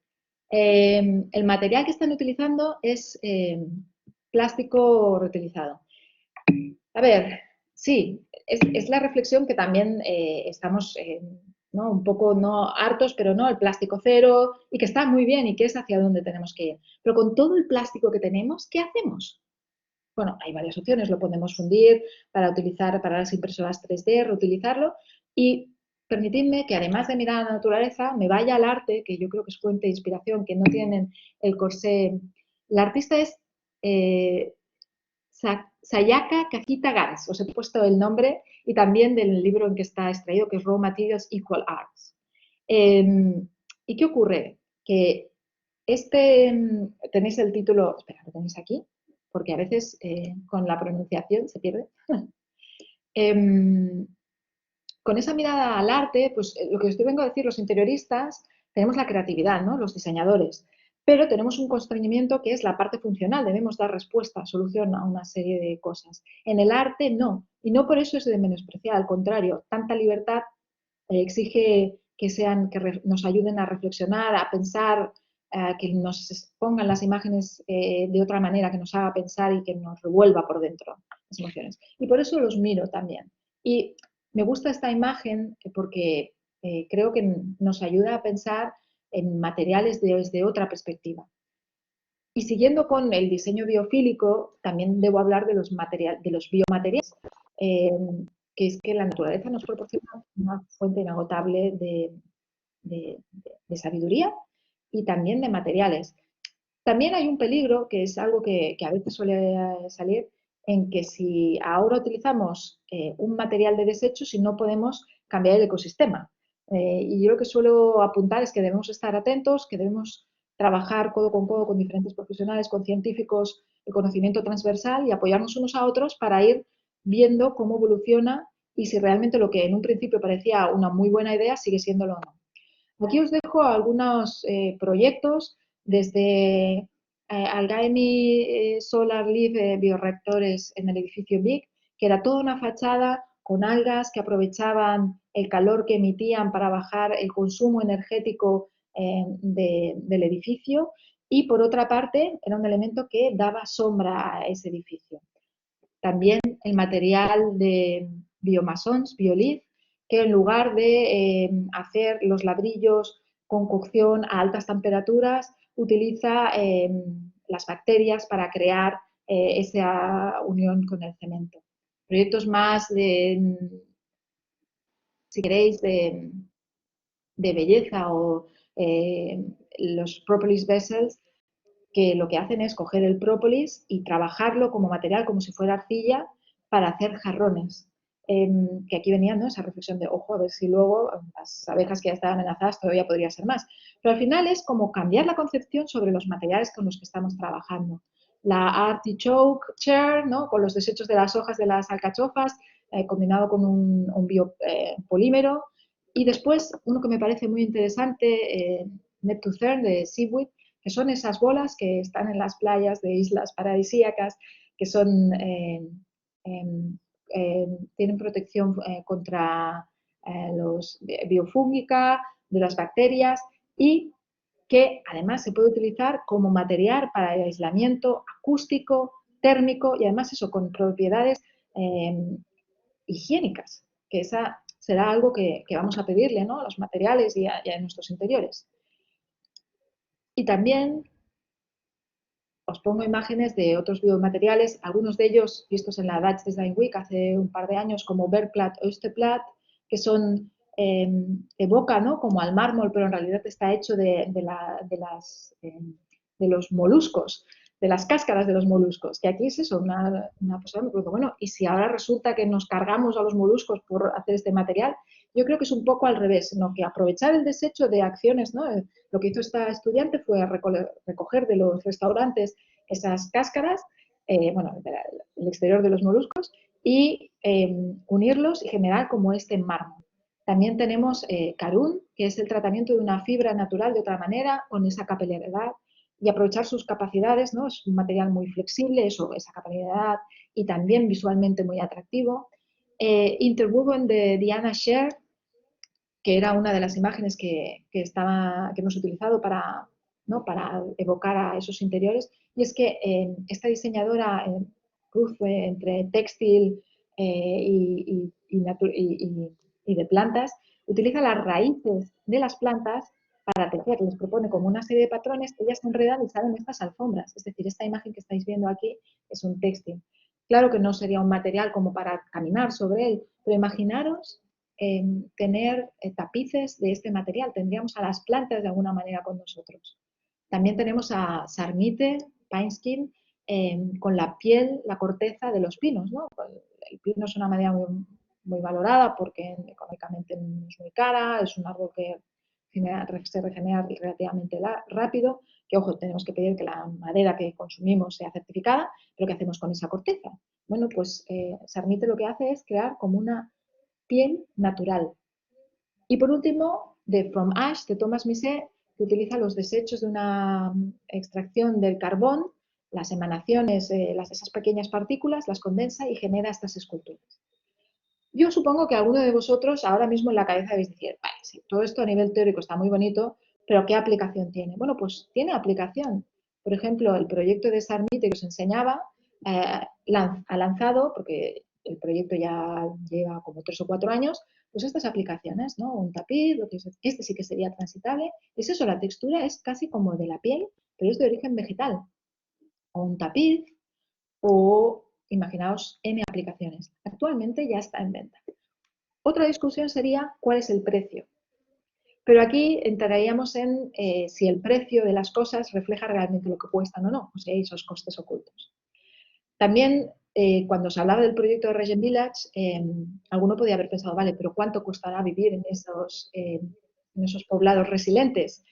El material que están utilizando es plástico reutilizado. A ver, sí, es la reflexión que también estamos ¿no? un poco no hartos, pero no, el plástico cero y que está muy bien y que es hacia donde tenemos que ir. Pero con todo el plástico que tenemos, ¿qué hacemos? Bueno, hay varias opciones, lo podemos fundir para utilizar para las impresoras 3D, reutilizarlo y permitidme que además de mirar a la naturaleza me vaya al arte, que yo creo que es fuente de inspiración, que no tienen el corsé. La artista es Sayaka Kajita Gans, os he puesto el nombre y también del libro en que está extraído, que es Raw Materials Equal Arts. ¿Y qué ocurre? Que tenéis el título, espera, lo tenéis aquí, porque a veces con la pronunciación se pierde. Con esa mirada al arte, pues lo que os vengo a decir, los interioristas, tenemos la creatividad, ¿no? Los diseñadores, pero tenemos un constreñimiento que es la parte funcional, debemos dar respuesta, solución a una serie de cosas. En el arte no, y no por eso es de menospreciar, al contrario, tanta libertad exige que nos ayuden a reflexionar, a pensar, que nos pongan las imágenes de otra manera, que nos haga pensar y que nos revuelva por dentro las emociones. Y por eso los miro también. Y me gusta esta imagen porque creo que nos ayuda a pensar en materiales desde otra perspectiva. Y siguiendo con el diseño biofílico, también debo hablar de los biomateriales, eh, que es que la naturaleza nos proporciona una fuente inagotable de sabiduría y también de materiales. También hay un peligro, que es algo que a veces suele salir, en que si ahora utilizamos un material de desecho, si no podemos cambiar el ecosistema. Y yo lo que suelo apuntar es que debemos estar atentos, que debemos trabajar codo con diferentes profesionales, con científicos, el conocimiento transversal y apoyarnos unos a otros para ir viendo cómo evoluciona y si realmente lo que en un principio parecía una muy buena idea sigue siéndolo o no. Aquí os dejo algunos proyectos desde Algaemi Solar Leaf bioreactores en el edificio BIC, que era toda una fachada con algas que aprovechaban el calor que emitían para bajar el consumo energético del edificio y por otra parte era un elemento que daba sombra a ese edificio. También el material de biomasons, biolith, que en lugar de hacer los ladrillos con cocción a altas temperaturas, utiliza las bacterias para crear esa unión con el cemento. Proyectos más de, si queréis, de belleza o los propolis vessels, que lo que hacen es coger el própolis y trabajarlo como material, como si fuera arcilla, para hacer jarrones. Que aquí venía, ¿no?, esa reflexión de, ojo, a ver si luego las abejas que ya estaban amenazadas todavía podría ser más. Pero al final es como cambiar la concepción sobre los materiales con los que estamos trabajando. La artichoke chair, ¿no?, con los desechos de las hojas de las alcachofas, combinado con un biopolímero. Y después, uno que me parece muy interesante, Neptucern de Seaweed, que son esas bolas que están en las playas de islas paradisíacas, que son, tienen protección contra los biofúngica, de las bacterias y que además se puede utilizar como material para el aislamiento acústico, térmico y además eso con propiedades higiénicas, que esa será algo que vamos a pedirle, ¿no?, a los materiales y a nuestros interiores. Y también os pongo imágenes de otros biomateriales, algunos de ellos vistos en la Dutch Design Week hace un par de años, como Bergplatt, Oysterplatt, que son, evoca, ¿no?, como al mármol, pero en realidad está hecho de los moluscos, de las cáscaras de los moluscos, que aquí es eso, una persona me pregunta, bueno, ¿y si ahora resulta que nos cargamos a los moluscos por hacer este material? Yo creo que es un poco al revés, ¿no?, que aprovechar el desecho de acciones, ¿no? Lo que hizo esta estudiante fue recoger de los restaurantes esas cáscaras, bueno, el exterior de los moluscos, y unirlos y generar como este mármol. También tenemos Carún, que es el tratamiento de una fibra natural de otra manera, con esa capilaridad, y aprovechar sus capacidades, ¿no? Es un material muy flexible, esa capilaridad, y también visualmente muy atractivo. Interwoven de Diana Sher, que era una de las imágenes que hemos utilizado para, ¿no?, para evocar a esos interiores. Y es que esta diseñadora cruce entre textil y de plantas, utiliza las raíces de las plantas para tejer. Les propone como una serie de patrones, ellas enredan y salen estas alfombras. Es decir, esta imagen que estáis viendo aquí es un textil. Claro que no sería un material como para caminar sobre él, pero imaginaros tener tapices de este material. Tendríamos a las plantas de alguna manera con nosotros. También tenemos a Sarmite, Pineskin, con la piel, la corteza de los pinos, ¿no? El pino es una madera muy, muy valorada porque económicamente no es muy cara, es un árbol que se regenera relativamente rápido, que ojo, tenemos que pedir que la madera que consumimos sea certificada, pero ¿qué hacemos con esa corteza? Bueno, pues Sarmite lo que hace es crear como una piel natural. Y por último, de From Ash, de Thomas Misset, que utiliza los desechos de una extracción del carbón, las emanaciones, esas pequeñas partículas, las condensa y genera estas esculturas. Yo supongo que alguno de vosotros ahora mismo en la cabeza debéis decir, vale, sí, todo esto a nivel teórico está muy bonito, pero ¿qué aplicación tiene? Bueno, pues tiene aplicación. Por ejemplo, el proyecto de Sarmite que os enseñaba ha lanzado, porque el proyecto ya lleva como 3 o 4 años, pues estas aplicaciones, ¿no? Un tapiz, este sí que sería transitable. Es eso, la textura es casi como de la piel, pero es de origen vegetal. O un tapiz, o imaginaos N aplicaciones. Actualmente ya está en venta. Otra discusión sería cuál es el precio. Pero aquí entraríamos en si el precio de las cosas refleja realmente lo que cuestan o no, o sea, esos costes ocultos. También, cuando se hablaba del proyecto de Regent Village, alguno podía haber pensado, vale, pero ¿cuánto costará vivir en esos poblados resilientes?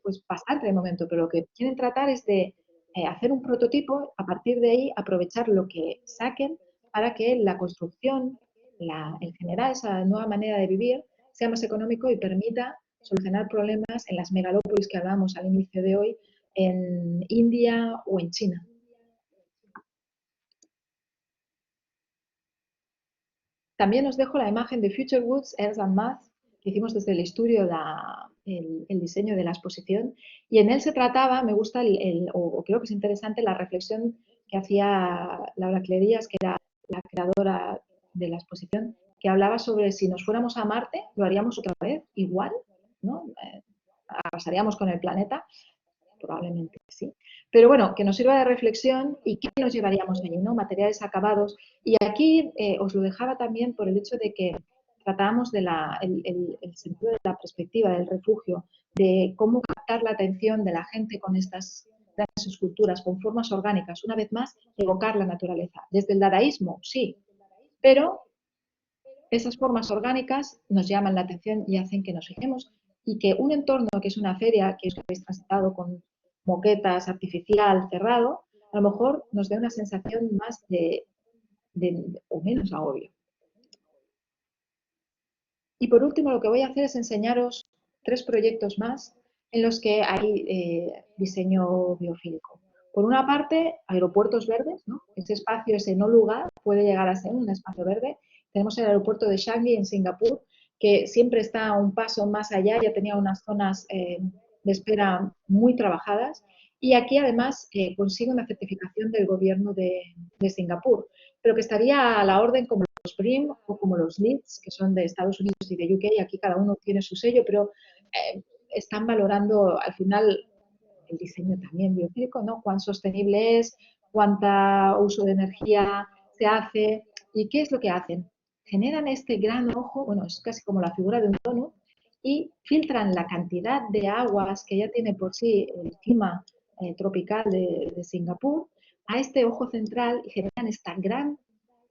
Pues bastante de momento, pero lo que quieren tratar es de hacer un prototipo, a partir de ahí aprovechar lo que saquen para que la construcción, el generar esa nueva manera de vivir, sea más económico y permita solucionar problemas en las megalópolis que hablábamos al inicio de hoy, en India o en China. También os dejo la imagen de Future Woods, Earth and Math, que hicimos desde el estudio, el diseño de la exposición, y en él se trataba, me gusta, o creo que es interesante, la reflexión que hacía Laura Clerías, que era la creadora de la exposición, que hablaba sobre si nos fuéramos a Marte, lo haríamos otra vez, igual, ¿no? Arrasaríamos con el planeta, probablemente sí. Pero bueno, que nos sirva de reflexión y qué nos llevaríamos allí, ¿no? Materiales acabados. Y aquí os lo dejaba también por el hecho de que tratábamos de el sentido de la perspectiva, del refugio, de cómo captar la atención de la gente con estas grandes esculturas, con formas orgánicas. Una vez más, evocar la naturaleza. Desde el dadaísmo, sí, pero esas formas orgánicas nos llaman la atención y hacen que nos fijemos y que un entorno que es una feria, que habéis transitado con moquetas, artificial, cerrado, a lo mejor nos dé una sensación más o menos agobio. Y por último, lo que voy a hacer es enseñaros 3 proyectos más en los que hay diseño biofílico. Por una parte, aeropuertos verdes, ¿no? Ese espacio, ese no lugar, puede llegar a ser un espacio verde. Tenemos el aeropuerto de Changi en Singapur, que siempre está un paso más allá, ya tenía unas zonas de espera muy trabajadas. Y aquí además consigue una certificación del gobierno de Singapur, pero que estaría a la orden como los BRIM o como los LEEDs, que son de Estados Unidos y de UK, aquí cada uno tiene su sello, pero están valorando al final el diseño también biofílico, ¿no? Cuán sostenible es, cuánta uso de energía se hace y qué es lo que hacen. Generan este gran ojo, bueno, es casi como la figura de un donut, y filtran la cantidad de aguas que ya tiene por sí el clima tropical de Singapur a este ojo central y generan esta gran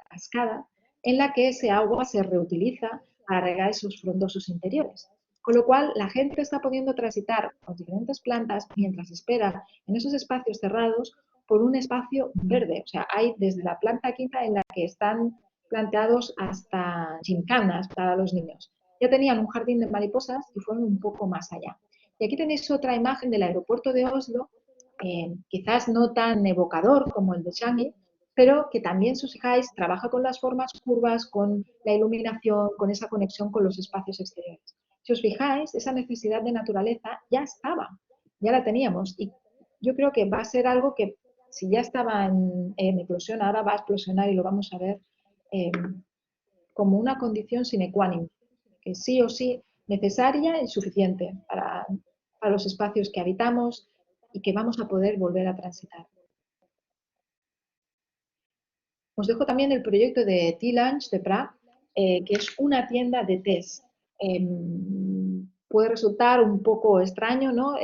cascada en la que ese agua se reutiliza para regar esos frondosos interiores. Con lo cual, la gente está pudiendo transitar con diferentes plantas mientras espera en esos espacios cerrados por un espacio verde. O sea, hay desde la planta quinta en la que están planteados hasta gimcanas para los niños. Ya tenían un jardín de mariposas y fueron un poco más allá. Y aquí tenéis otra imagen del aeropuerto de Oslo, quizás no tan evocador como el de Changi, pero que también, si os fijáis, trabaja con las formas curvas, con la iluminación, con esa conexión con los espacios exteriores. Si os fijáis, esa necesidad de naturaleza ya estaba, ya la teníamos, y yo creo que va a ser algo que, si ya estaba en eclosión, ahora va a explosionar y lo vamos a ver eh, como una condición sine qua non, que sí o sí necesaria y suficiente para los espacios que habitamos y que vamos a poder volver a transitar. Os dejo también el proyecto de Tea Lunch de Prague, que es una tienda de tés. Puede resultar un poco extraño, ¿no?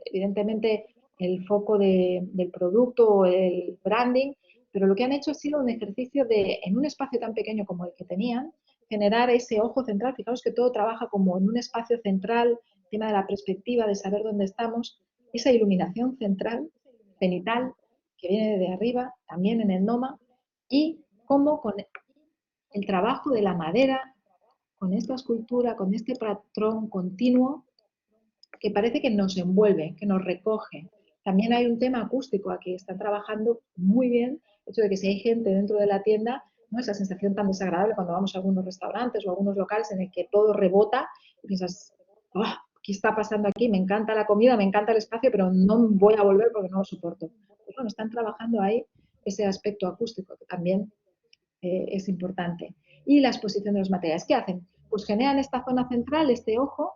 Evidentemente, el foco del producto, el branding, pero lo que han hecho ha sido un ejercicio de, en un espacio tan pequeño como el que tenían, generar ese ojo central. Fijaos que todo trabaja como en un espacio central, tema de la perspectiva, de saber dónde estamos, esa iluminación central, cenital, que viene de arriba, también en el NOMA, y cómo con el trabajo de la madera, con esta escultura, con este patrón continuo, que parece que nos envuelve, que nos recoge. También hay un tema acústico aquí, están trabajando muy bien, el hecho de que si hay gente dentro de la tienda, ¿no? Esa sensación tan desagradable cuando vamos a algunos restaurantes o a algunos locales en el que todo rebota y piensas, oh, ¿qué está pasando aquí? Me encanta la comida, me encanta el espacio, pero no voy a volver porque no lo soporto. Pues bueno, están trabajando ahí ese aspecto acústico que también es importante. Y la exposición de los materiales. ¿Qué hacen? Pues generan esta zona central, este ojo,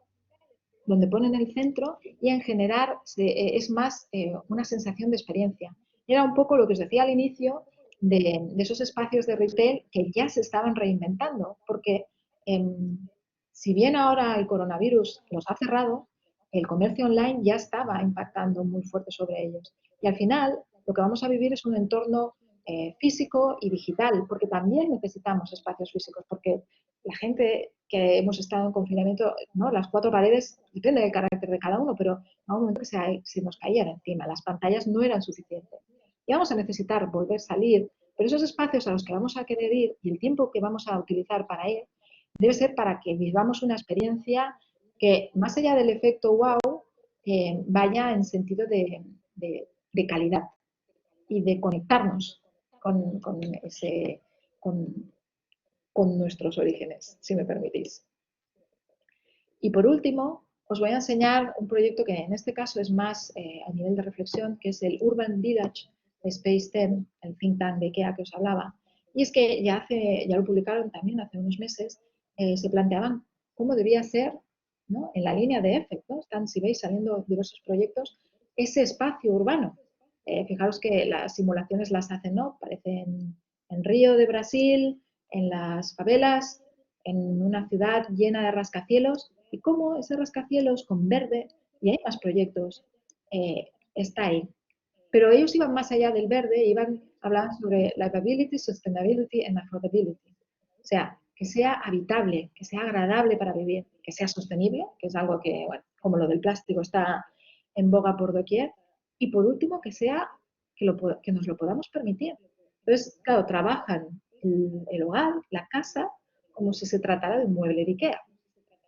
donde ponen el centro y en generar es más una sensación de experiencia. Era un poco lo que os decía al inicio de esos espacios de retail que ya se estaban reinventando, porque si bien ahora el coronavirus los ha cerrado, el comercio online ya estaba impactando muy fuerte sobre ellos. Y al final lo que vamos a vivir es un entorno físico y digital, porque también necesitamos espacios físicos, porque la gente que hemos estado en confinamiento, ¿no? Las cuatro paredes, depende del carácter de cada uno, pero a un momento que se nos caían encima, las pantallas no eran suficientes. Y vamos a necesitar volver a salir, pero esos espacios a los que vamos a querer ir y el tiempo que vamos a utilizar para ir, debe ser para que vivamos una experiencia que, más allá del efecto wow, vaya en sentido de calidad y de conectarnos con, ese, con nuestros orígenes, si me permitís. Y por último, os voy a enseñar un proyecto que en este caso es más a nivel de reflexión, que es el Urban Village de Space 10, el think tank de IKEA que os hablaba. Y es que ya lo publicaron también hace unos meses, se planteaban cómo debía ser, ¿no? En la línea de EFEC, ¿no? Están, si veis, saliendo diversos proyectos, ese espacio urbano. Fijaros que las simulaciones las hacen, ¿no? Parecen en Río de Brasil, en las favelas, en una ciudad llena de rascacielos, y cómo ese rascacielos con verde, y hay más proyectos, está ahí. Pero ellos iban más allá del verde, hablaban sobre livability, sustainability and affordability. O sea, que sea habitable, que sea agradable para vivir, que sea sostenible, que es algo que, bueno, como lo del plástico está en boga por doquier, y por último, que nos lo podamos permitir. Entonces, claro, trabajan el hogar, la casa, como si se tratara de un mueble de IKEA,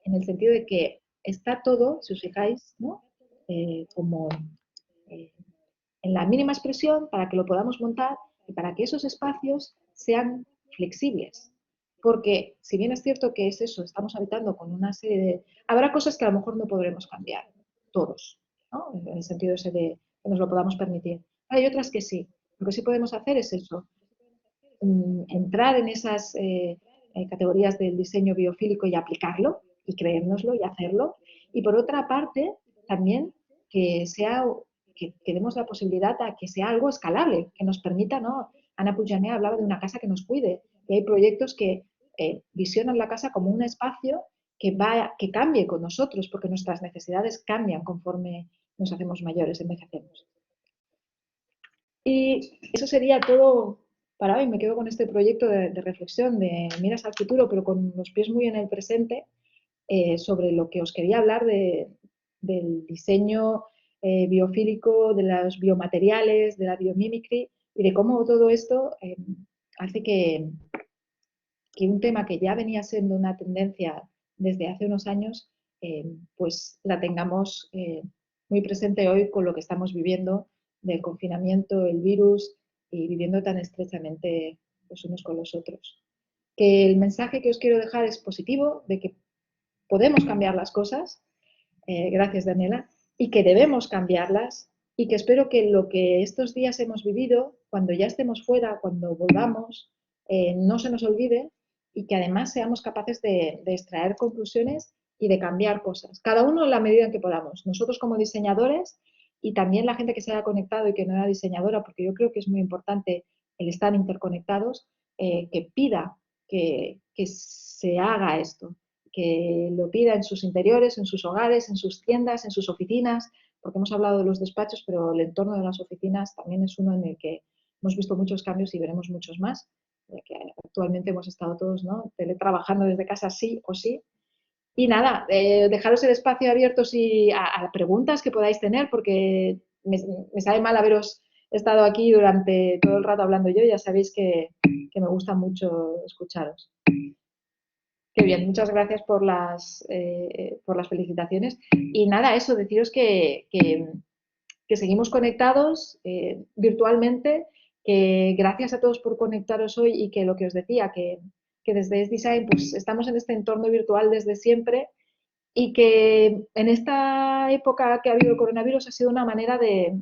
en el sentido de que está todo, si os fijáis, ¿no? Como eh, en la mínima expresión para que lo podamos montar y para que esos espacios sean flexibles. Porque si bien es cierto que es eso, estamos habitando con una serie de... Habrá cosas que a lo mejor no podremos cambiar, todos, ¿no? En el sentido ese de que nos lo podamos permitir. Hay otras que sí. Lo que sí podemos hacer es eso, entrar en esas categorías del diseño biofílico y aplicarlo y creérnoslo y hacerlo. Y por otra parte, también que sea que demos la posibilidad a que sea algo escalable, que nos permita, ¿no? Ana Pujané hablaba de una casa que nos cuide, y hay proyectos que visionan la casa como un espacio que cambie con nosotros, porque nuestras necesidades cambian conforme nos hacemos mayores, envejecemos. Y eso sería todo para hoy. Me quedo con este proyecto de reflexión, de miras al futuro, pero con los pies muy en el presente, sobre lo que os quería hablar del diseño biofílico, de los biomateriales, de la biomimicry y de cómo todo esto hace que un tema que ya venía siendo una tendencia desde hace unos años, pues la tengamos muy presente hoy con lo que estamos viviendo del confinamiento, el virus y viviendo tan estrechamente los unos con los otros. Que el mensaje que os quiero dejar es positivo, de que podemos cambiar las cosas, gracias Daniela, y que debemos cambiarlas y que espero que lo que estos días hemos vivido, cuando ya estemos fuera, cuando volvamos, no se nos olvide y que además seamos capaces de extraer conclusiones y de cambiar cosas, cada uno en la medida en que podamos. Nosotros como diseñadores y también la gente que se haya conectado y que no era diseñadora, porque yo creo que es muy importante el estar interconectados, que pida que se haga esto, que lo pida en sus interiores, en sus hogares, en sus tiendas, en sus oficinas, porque hemos hablado de los despachos, pero el entorno de las oficinas también es uno en el que hemos visto muchos cambios y veremos muchos más, que actualmente hemos estado todos, ¿no?, teletrabajando desde casa sí o sí. Y nada, dejaros el espacio abierto a preguntas que podáis tener, porque me sabe mal haberos estado aquí durante todo el rato hablando yo, ya sabéis que me gusta mucho escucharos. Qué bien, muchas gracias por las felicitaciones. Y nada, eso, deciros que seguimos conectados virtualmente, que gracias a todos por conectaros hoy y que lo que os decía, que desde S-Design pues, estamos en este entorno virtual desde siempre y que en esta época que ha habido el coronavirus ha sido una manera de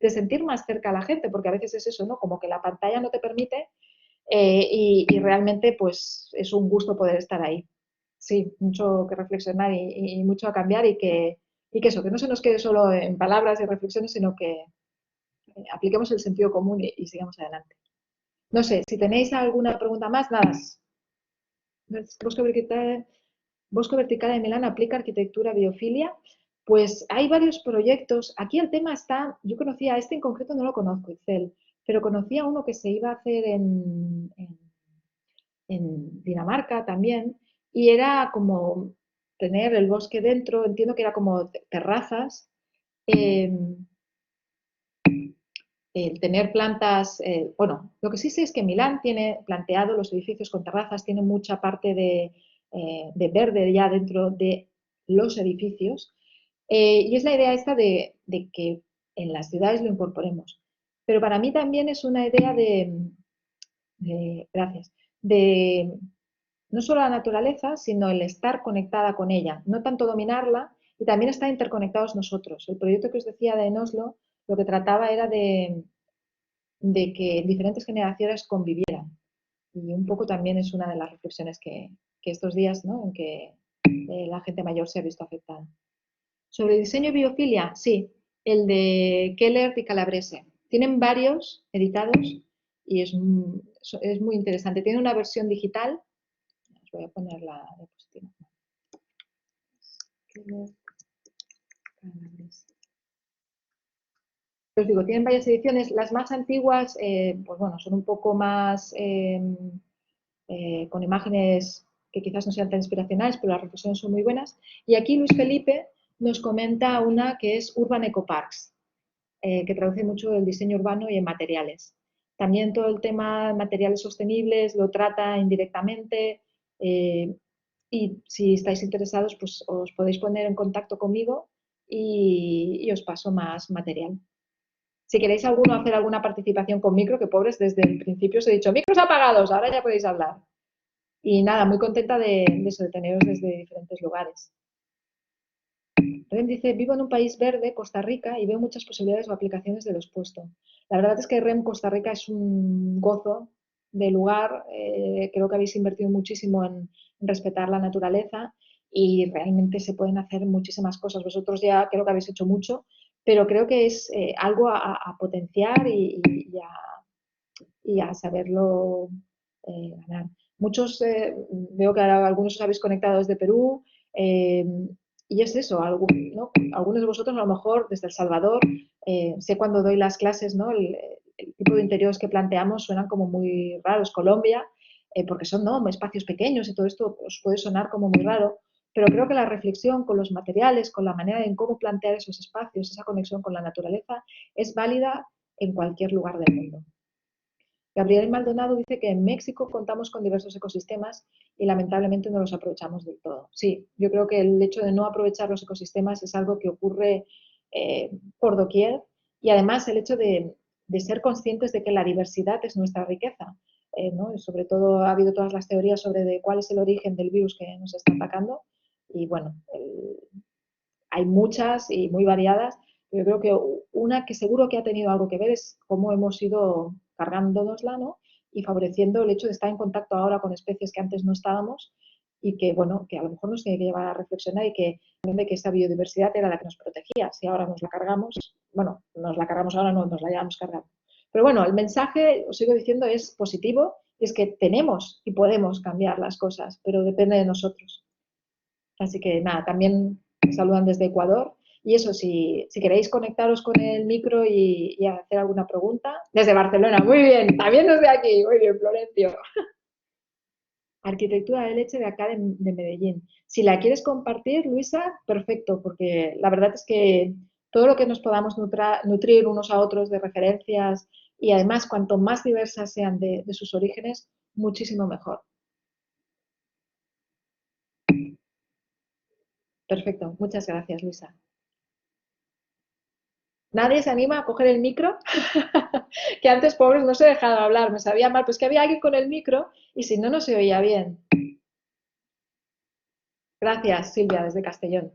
sentir más cerca a la gente, porque a veces es eso, ¿no? Como que la pantalla no te permite y realmente pues es un gusto poder estar ahí. Sí, mucho que reflexionar y mucho a cambiar y que eso, que no se nos quede solo en palabras y reflexiones, sino que apliquemos el sentido común y sigamos adelante. No sé, si tenéis alguna pregunta más, nada. Bosco Vertical de Milán aplica arquitectura biofilia. Pues hay varios proyectos. Aquí el tema está, yo conocía, este en concreto no lo conozco, Excel, pero conocía uno que se iba a hacer en Dinamarca también, y era como tener el bosque dentro, entiendo que era como terrazas, eh, tener plantas, bueno, lo que sí sé es que Milán tiene planteado los edificios con terrazas, tiene mucha parte de verde ya dentro de los edificios, y es la idea esta de que en las ciudades lo incorporemos. Pero para mí también es una idea gracias, de no solo la naturaleza, sino el estar conectada con ella, no tanto dominarla y también estar interconectados nosotros. El proyecto que os decía de Oslo lo que trataba era de que diferentes generaciones convivieran y un poco también es una de las reflexiones que estos días, ¿no?, en que la gente mayor se ha visto afectada. Sobre el diseño biofilia, sí, el de Keller y Calabrese. Tienen varios editados y es muy interesante. Tiene una versión digital. Os voy a poner la diapositiva. Os digo, tienen varias ediciones. Las más antiguas, pues bueno, son un poco más con imágenes que quizás no sean tan inspiracionales, pero las reflexiones son muy buenas. Y aquí Luis Felipe nos comenta una que es Urban Ecoparks, que traduce mucho el diseño urbano y en materiales. También todo el tema de materiales sostenibles lo trata indirectamente y si estáis interesados, pues os podéis poner en contacto conmigo y os paso más material. Si queréis hacer alguna participación con micro, que pobres, desde el principio os he dicho, micros apagados, ahora ya podéis hablar. Y nada, muy contenta de eso, de teneros desde diferentes lugares. Ren dice, vivo en un país verde, Costa Rica, y veo muchas posibilidades o aplicaciones de lo expuesto. La verdad es que Ren, Costa Rica es un gozo de lugar. Creo que habéis invertido muchísimo en respetar la naturaleza y realmente se pueden hacer muchísimas cosas. Vosotros ya creo que habéis hecho mucho, pero creo que es algo a potenciar y a saberlo ganar. Muchos, veo que ahora algunos os habéis conectado desde Perú, y es eso, ¿no? Algunos de vosotros a lo mejor desde El Salvador, sé cuando doy las clases, ¿no? El tipo de interiores que planteamos suenan como muy raros. Colombia, porque son, ¿no?, espacios pequeños y todo esto os puede sonar como muy raro, pero creo que la reflexión con los materiales, con la manera en cómo plantear esos espacios, esa conexión con la naturaleza, es válida en cualquier lugar del mundo. Gabriel Maldonado dice que en México contamos con diversos ecosistemas y lamentablemente no los aprovechamos del todo. Sí, yo creo que el hecho de no aprovechar los ecosistemas es algo que ocurre por doquier, y además el hecho de ser conscientes de que la diversidad es nuestra riqueza. ¿No? Y sobre todo ha habido todas las teorías sobre cuál es el origen del virus que nos está atacando, y bueno, hay muchas y muy variadas, pero yo creo que una que seguro que ha tenido algo que ver es cómo hemos ido cargándonosla, ¿no? Y favoreciendo el hecho de estar en contacto ahora con especies que antes no estábamos, y que, bueno, que a lo mejor nos tiene que llevar a reflexionar, y que esa biodiversidad era la que nos protegía. Si ahora nos la cargamos, bueno, nos la cargamos ahora, no, nos la llevamos cargando. Pero bueno, el mensaje, os sigo diciendo, es positivo, y es que tenemos y podemos cambiar las cosas, pero depende de nosotros. Así que nada, también me saludan desde Ecuador. Y eso, si queréis conectaros con el micro y hacer alguna pregunta. Desde Barcelona, muy bien. También desde aquí, muy bien, Florencio. Arquitectura de leche de acá de Medellín. Si la quieres compartir, Luisa, perfecto, porque la verdad es que todo lo que nos podamos nutrir unos a otros de referencias, y además cuanto más diversas sean de sus orígenes, muchísimo mejor. Perfecto, muchas gracias, Luisa. Nadie se anima a coger el micro, que antes, pobres, no se dejaba hablar, me sabía mal, pues que había alguien con el micro y si no, no se oía bien. Gracias, Silvia, desde Castellón.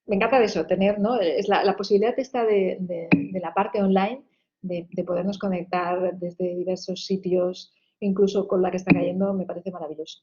Me encanta de eso, tener, ¿no? Es la posibilidad esta de la parte online, de podernos conectar desde diversos sitios, incluso con la que está cayendo, me parece maravilloso.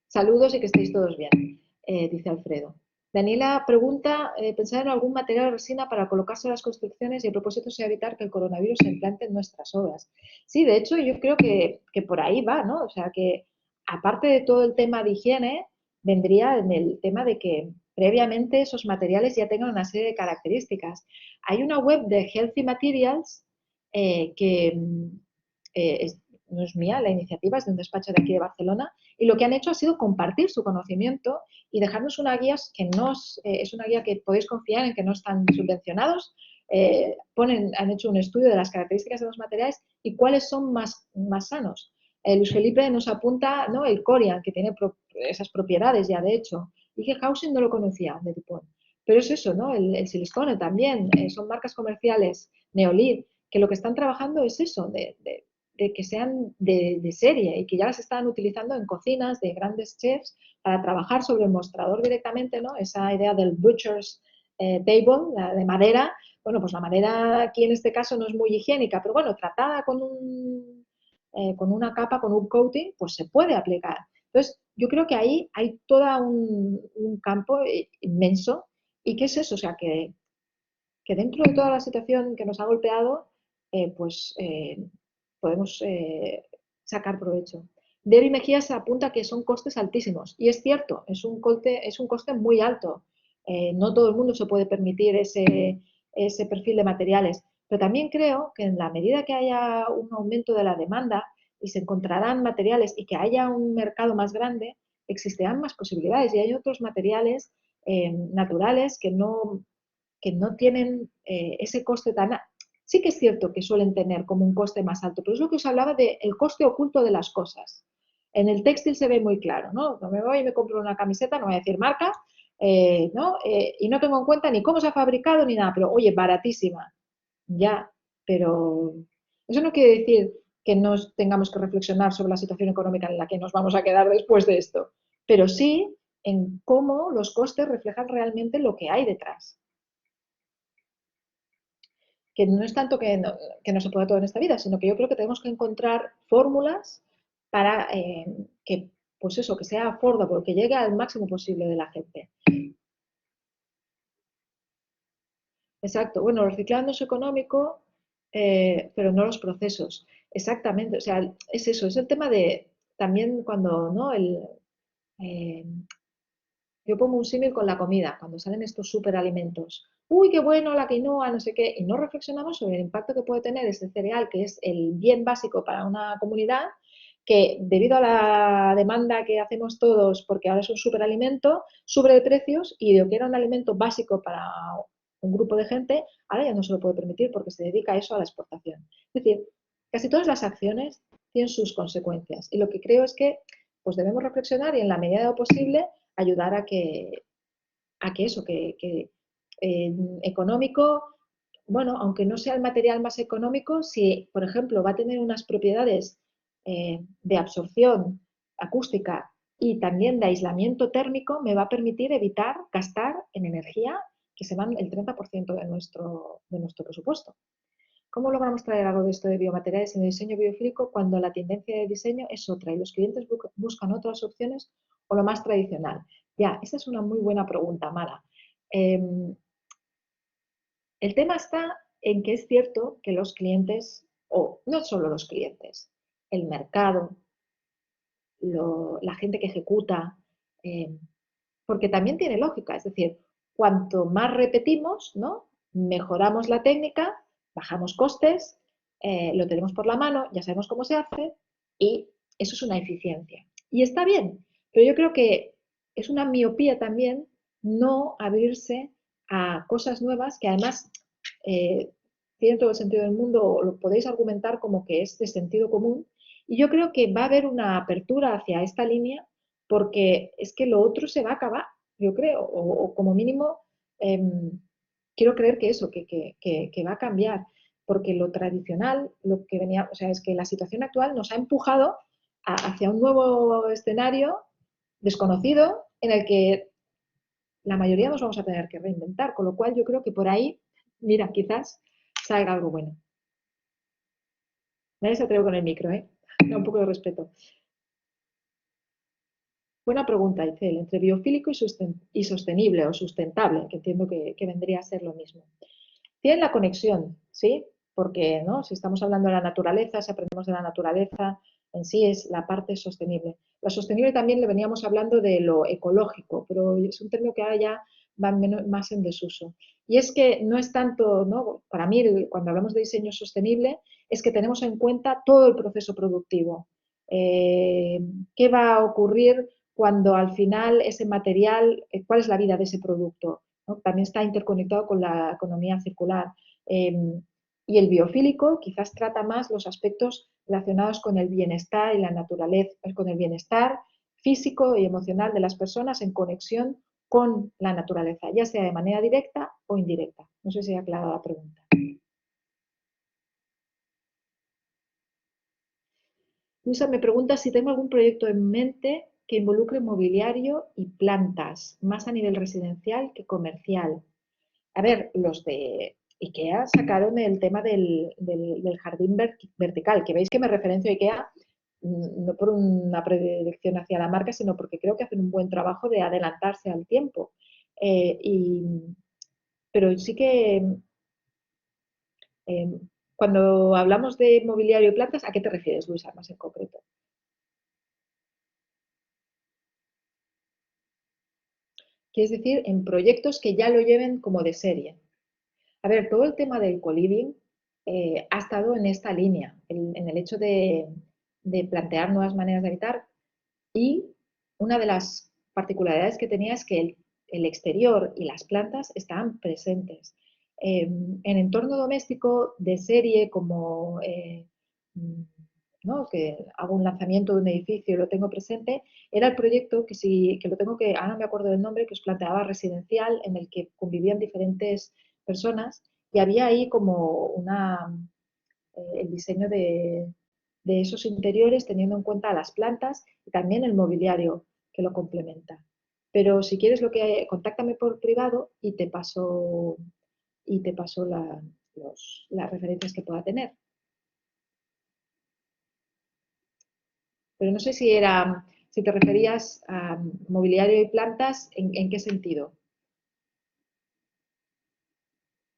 Saludos y que estéis todos bien, dice Alfredo. Daniela pregunta, ¿pensar en algún material de resina para colocarse en las construcciones, y el propósito sea evitar que el coronavirus se implante en nuestras obras? Sí, de hecho yo creo que por ahí va, ¿no? O sea que aparte de todo el tema de higiene, vendría en el tema de que previamente esos materiales ya tengan una serie de características. Hay una web de Healthy Materials, que no es mía, la iniciativa es de un despacho de aquí de Barcelona, y lo que han hecho ha sido compartir su conocimiento y dejarnos una guía que es una guía que podéis confiar en, que no están subvencionados. Han hecho un estudio de las características de los materiales y cuáles son más sanos. Luis Felipe nos apunta, ¿no?, el Corian, que tiene esas propiedades ya de hecho, y que Housing no lo conocía de DuPont. Pero es eso, ¿no? El silicone también, son marcas comerciales, Neolid, que lo que están trabajando es eso, de que sean de serie, y que ya las están utilizando en cocinas de grandes chefs para trabajar sobre el mostrador directamente, ¿no? Esa idea del butcher's table, la de madera. Bueno, pues la madera aquí en este caso no es muy higiénica, pero bueno, tratada con una capa, con un coating, pues se puede aplicar. Entonces, yo creo que ahí hay todo un campo inmenso. ¿Y qué es eso? O sea, que dentro de toda la situación que nos ha golpeado, pues podemos sacar provecho. Debbie Mejías apunta que son costes altísimos, y es cierto, es un coste muy alto. No todo el mundo se puede permitir ese perfil de materiales, pero también creo que en la medida que haya un aumento de la demanda y se encontrarán materiales y que haya un mercado más grande, existirán más posibilidades, y hay otros materiales naturales que no tienen ese coste tan... Sí que es cierto que suelen tener como un coste más alto, pero es lo que os hablaba del coste oculto de las cosas. En el textil se ve muy claro, ¿no? No me voy y me compro una camiseta, no voy a decir marca, ¿no? Y no tengo en cuenta ni cómo se ha fabricado ni nada, pero oye, baratísima, ya, pero eso no quiere decir que nos tengamos que reflexionar sobre la situación económica en la que nos vamos a quedar después de esto, pero sí en cómo los costes reflejan realmente lo que hay detrás, que no es tanto que no se pueda todo en esta vida, sino que yo creo que tenemos que encontrar fórmulas para que, pues eso, que sea affordable, que llegue al máximo posible de la gente. Exacto. Bueno, reciclado no es económico, pero no los procesos. Exactamente. O sea, es eso, es el tema de también cuando, ¿no? Eh, yo pongo un símil con la comida, cuando salen estos superalimentos. Uy, qué bueno la quinoa, no sé qué, y no reflexionamos sobre el impacto que puede tener este cereal, que es el bien básico para una comunidad, que debido a la demanda que hacemos todos, porque ahora es un superalimento, sube de precios y lo que era un alimento básico para un grupo de gente, ahora ya no se lo puede permitir porque se dedica a eso, a la exportación. Es decir, casi todas las acciones tienen sus consecuencias y lo que creo es que pues debemos reflexionar y en la medida de lo posible ayudar a que eso, económico, bueno, aunque no sea el material más económico, si, por ejemplo, va a tener unas propiedades de absorción acústica y también de aislamiento térmico, me va a permitir evitar gastar en energía que se van el 30% de nuestro presupuesto. ¿Cómo logramos traer algo de esto de biomateriales en el diseño biofílico cuando la tendencia de diseño es otra y los clientes buscan otras opciones o lo más tradicional? Ya, esa es una muy buena pregunta, Mara. Eh, el tema está en que es cierto que los clientes, o no solo los clientes, el mercado, la gente que ejecuta, eh, porque también tiene lógica, es decir, cuanto más repetimos, ¿no? Mejoramos la técnica, bajamos costes, lo tenemos por la mano, ya sabemos cómo se hace y eso es una eficiencia. Y está bien, pero yo creo que es una miopía también no abrirse a cosas nuevas que además tienen todo el sentido del mundo o lo podéis argumentar como que es de sentido común. Y yo creo que va a haber una apertura hacia esta línea porque es que lo otro se va a acabar, yo creo, o como mínimo eh, quiero creer que eso, que va a cambiar, porque lo tradicional, lo que venía, o sea, es que la situación actual nos ha empujado hacia un nuevo escenario desconocido en el que la mayoría nos vamos a tener que reinventar, con lo cual yo creo que por ahí, mira, quizás salga algo bueno. Nadie se atreve con el micro, ¿eh? Da un poco de respeto. Buena pregunta, Itzel, entre biofílico y sostenible o sustentable, que entiendo que vendría a ser lo mismo. Tienen la conexión, ¿sí? Porque, ¿no? Si estamos hablando de la naturaleza, si aprendemos de la naturaleza, en sí es la parte sostenible. La sostenible también le veníamos hablando de lo ecológico, pero es un término que ahora ya va más en desuso. Y es que no es tanto, ¿no? Para mí, cuando hablamos de diseño sostenible, es que tenemos en cuenta todo el proceso productivo. Eh, ¿Qué va a ocurrir cuando al final ese material, cuál es la vida de ese producto? ¿No? También está interconectado con la economía circular. Eh, y el biofílico quizás trata más los aspectos relacionados con el bienestar y la naturaleza, con el bienestar físico y emocional de las personas en conexión con la naturaleza, ya sea de manera directa o indirecta. No sé si he aclarado la pregunta. Luisa me pregunta si tengo algún proyecto en mente que involucre mobiliario y plantas, más a nivel residencial que comercial. A ver, los de IKEA sacaron el tema del jardín vertical, que veis que me referencio a IKEA no por una predilección hacia la marca, sino porque creo que hacen un buen trabajo de adelantarse al tiempo. Eh, y, pero sí que cuando hablamos de mobiliario y plantas, ¿a qué te refieres, Luisa, más en concreto? Quieres decir, en proyectos que ya lo lleven como de serie. A ver, todo el tema del co-living ha estado en esta línea, en el hecho de plantear nuevas maneras de habitar y una de las particularidades que tenía es que el exterior y las plantas estaban presentes. En entorno doméstico de serie, como ¿no? que hago un lanzamiento de un edificio y lo tengo presente, era el proyecto que, sí, que lo tengo que, ahora no me acuerdo del nombre, que os planteaba residencial, en el que convivían diferentes personas y había ahí como el diseño de esos interiores teniendo en cuenta las plantas y también el mobiliario que lo complementa. Pero si quieres lo que contáctame por privado y te paso las referencias que pueda tener. Pero no sé si te referías a mobiliario y plantas, ¿en qué sentido?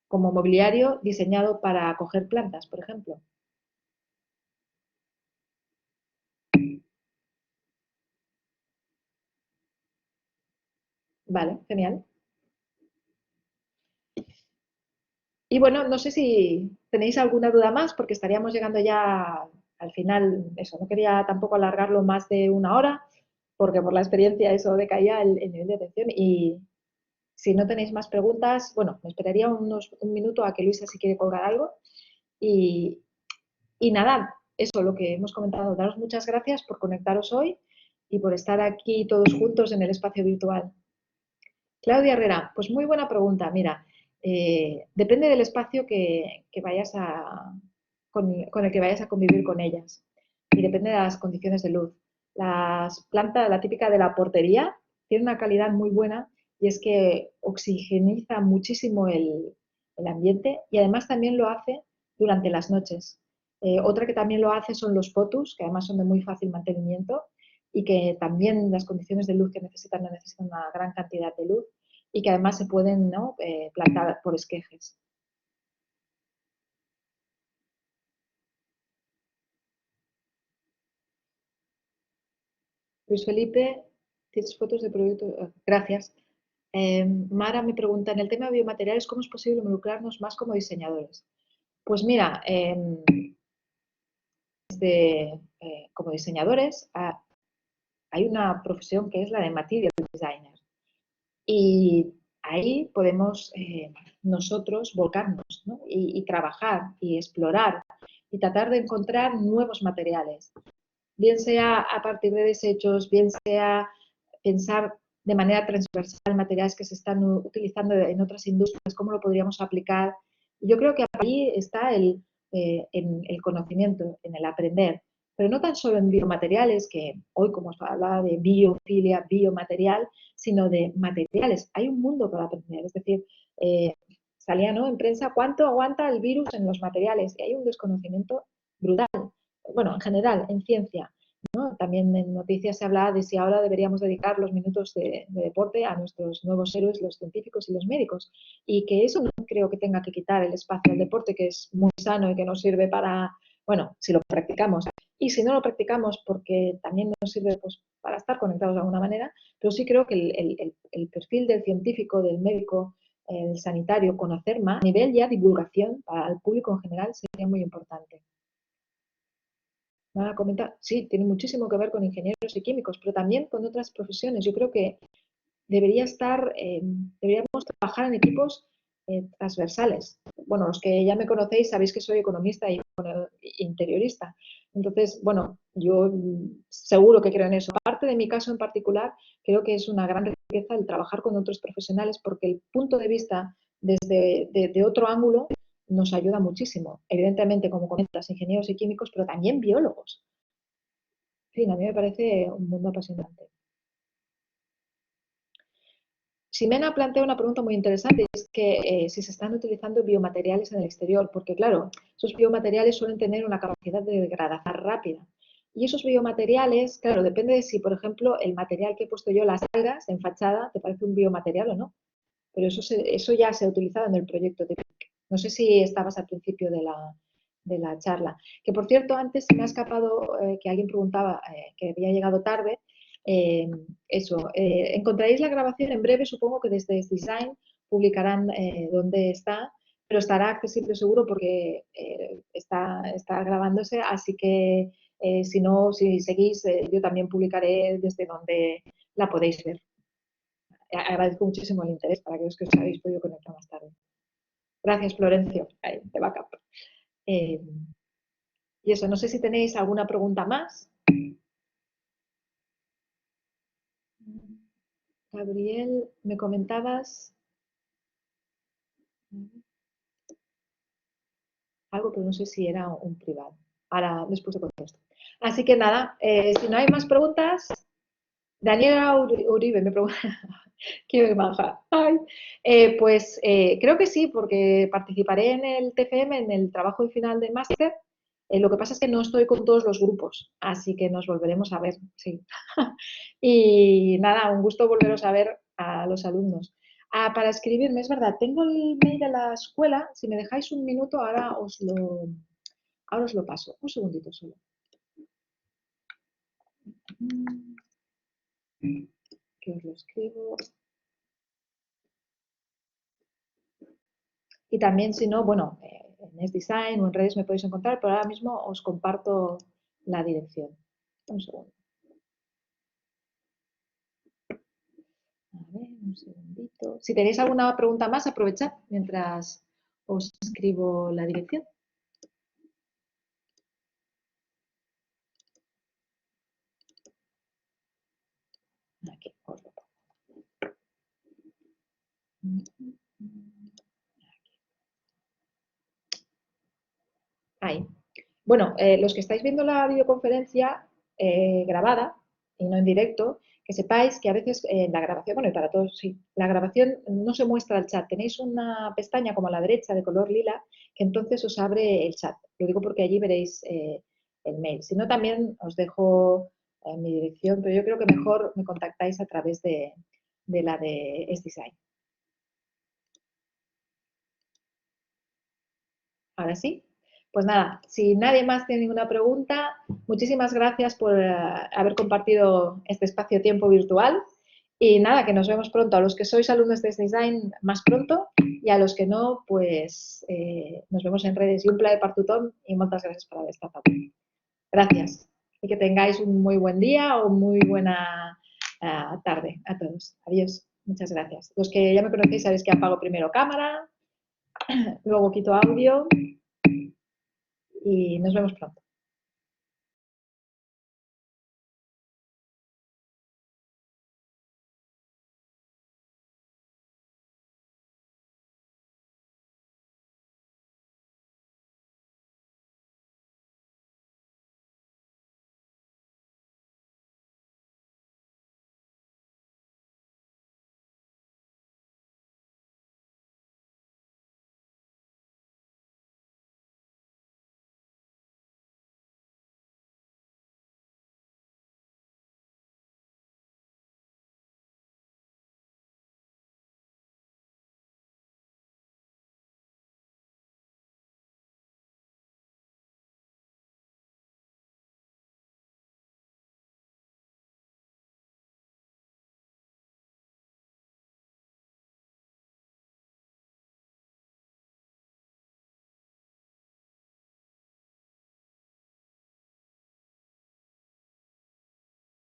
como mobiliario diseñado para acoger plantas, por ejemplo. Vale, genial. Y bueno, no sé si tenéis alguna duda más, porque estaríamos llegando ya al final. Eso, no quería tampoco alargarlo más de una hora, porque por la experiencia eso decaía el nivel de atención. Y si no tenéis más preguntas, bueno, me esperaría un minuto a que Luisa si quiere colgar algo. Y, y nada, eso, lo que hemos comentado, daros muchas gracias por conectaros hoy y por estar aquí todos juntos en el espacio virtual. Claudia Herrera, pues muy buena pregunta. Mira, depende del espacio que vayas con el que vayas a convivir con ellas y depende de las condiciones de luz. Las plantas, la típica de la portería, tiene una calidad muy buena y es que oxigeniza muchísimo el ambiente y además también lo hace durante las noches. Otra que también lo hace son los potus, que además son de muy fácil mantenimiento y que también las condiciones de luz que necesitan no necesitan una gran cantidad de luz y que además se pueden, ¿no?, plantar por esquejes. Luis Felipe, ¿tienes fotos de productos? Gracias. Mara me pregunta, en el tema de biomateriales, ¿cómo es posible involucrarnos más como diseñadores? Pues mira, como diseñadores hay una profesión que es la de material designer. Y ahí podemos nosotros volcarnos, ¿no?, y trabajar y explorar y tratar de encontrar nuevos materiales, bien sea a partir de desechos, bien sea pensar de manera transversal materiales que se están utilizando en otras industrias, cómo lo podríamos aplicar. Yo creo que ahí está en el conocimiento, en el aprender, pero no tan solo en biomateriales, que hoy como os hablaba de biofilia, biomaterial, sino de materiales. Hay un mundo para aprender, es decir, salía, ¿no?, en prensa cuánto aguanta el virus en los materiales y hay un desconocimiento brutal. Bueno, en general, en ciencia, ¿no? También en noticias se habla de si ahora deberíamos dedicar los minutos de deporte a nuestros nuevos héroes, los científicos y los médicos. Y que eso no creo que tenga que quitar el espacio al deporte, que es muy sano y que nos sirve para, bueno, si lo practicamos. Y si no lo practicamos, porque también nos sirve, pues, para estar conectados de alguna manera, pero sí creo que el perfil del científico, del médico, del sanitario, conocer más, a nivel ya divulgación para el público en general, sería muy importante. Van a comentar, sí, tiene muchísimo que ver con ingenieros y químicos, pero también con otras profesiones. Yo creo que deberíamos trabajar en equipos transversales. Bueno, los que ya me conocéis sabéis que soy economista y bueno, interiorista. Entonces, bueno, yo seguro que creo en eso. Aparte de mi caso en particular, creo que es una gran riqueza el trabajar con otros profesionales porque el punto de vista desde de otro ángulo nos ayuda muchísimo. Evidentemente, como comentas, ingenieros y químicos, pero también biólogos. En fin, a mí me parece un mundo apasionante. Ximena plantea una pregunta muy interesante, es que si se están utilizando biomateriales en el exterior, porque claro, esos biomateriales suelen tener una capacidad de degradación rápida. Y esos biomateriales, claro, depende de si, por ejemplo, el material que he puesto yo, las algas en fachada, te parece un biomaterial o no. Pero eso ya se ha utilizado en el proyecto de PIC. No sé si estabas al principio de la charla. Que por cierto, antes se me ha escapado que alguien preguntaba que había llegado tarde. Eh, encontraréis la grabación en breve, supongo que desde Design publicarán dónde está, pero estará accesible seguro porque está grabándose, así que si no, si seguís, yo también publicaré desde donde la podéis ver. Agradezco muchísimo el interés para aquellos que os habéis podido conectar más tarde. Gracias, Florencio, de backup. Eh, y eso, no sé si tenéis alguna pregunta más. Gabriel, me comentabas algo, pero no sé si era un privado. Ahora, después te contesto. Así que nada, si no hay más preguntas, Daniela Uribe me pregunta, qué baja. Ay. Pues creo que sí, porque participaré en el TFM, en el trabajo final del máster. Lo que pasa es que no estoy con todos los grupos, así que nos volveremos a ver, sí. Y nada, un gusto volveros a ver a los alumnos. Para escribirme, es verdad, tengo el mail de la escuela. Si me dejáis un minuto, ahora os lo paso. Un segundito solo. Que os lo escribo. Y también, si no, bueno, en Design o en redes me podéis encontrar, pero ahora mismo os comparto la dirección. Un segundo. A ver, un segundito. Si tenéis alguna pregunta más, aprovechad mientras os escribo la dirección. Aquí, os lo pongo. Ahí. Bueno, los que estáis viendo la videoconferencia grabada y no en directo, que sepáis que a veces la grabación, bueno, y para todos, sí, la grabación no se muestra el chat. Tenéis una pestaña como a la derecha de color lila que entonces os abre el chat. Lo digo porque allí veréis el mail. Si no, también os dejo mi dirección, pero yo creo que mejor me contactáis a través de la de SDesign. Ahora sí. Pues nada, si nadie más tiene ninguna pregunta, muchísimas gracias por haber compartido este espacio-tiempo virtual. Y nada, que nos vemos pronto. A los que sois alumnos de Design, más pronto. Y a los que no, pues nos vemos en redes. Y un plaer para tothom y muchas gracias por haver estat aquí. Gracias. Y que tengáis un muy buen día o muy buena tarde a todos. Adiós. Muchas gracias. Los que ya me conocéis sabéis que apago primero cámara, luego quito audio y nos vemos pronto.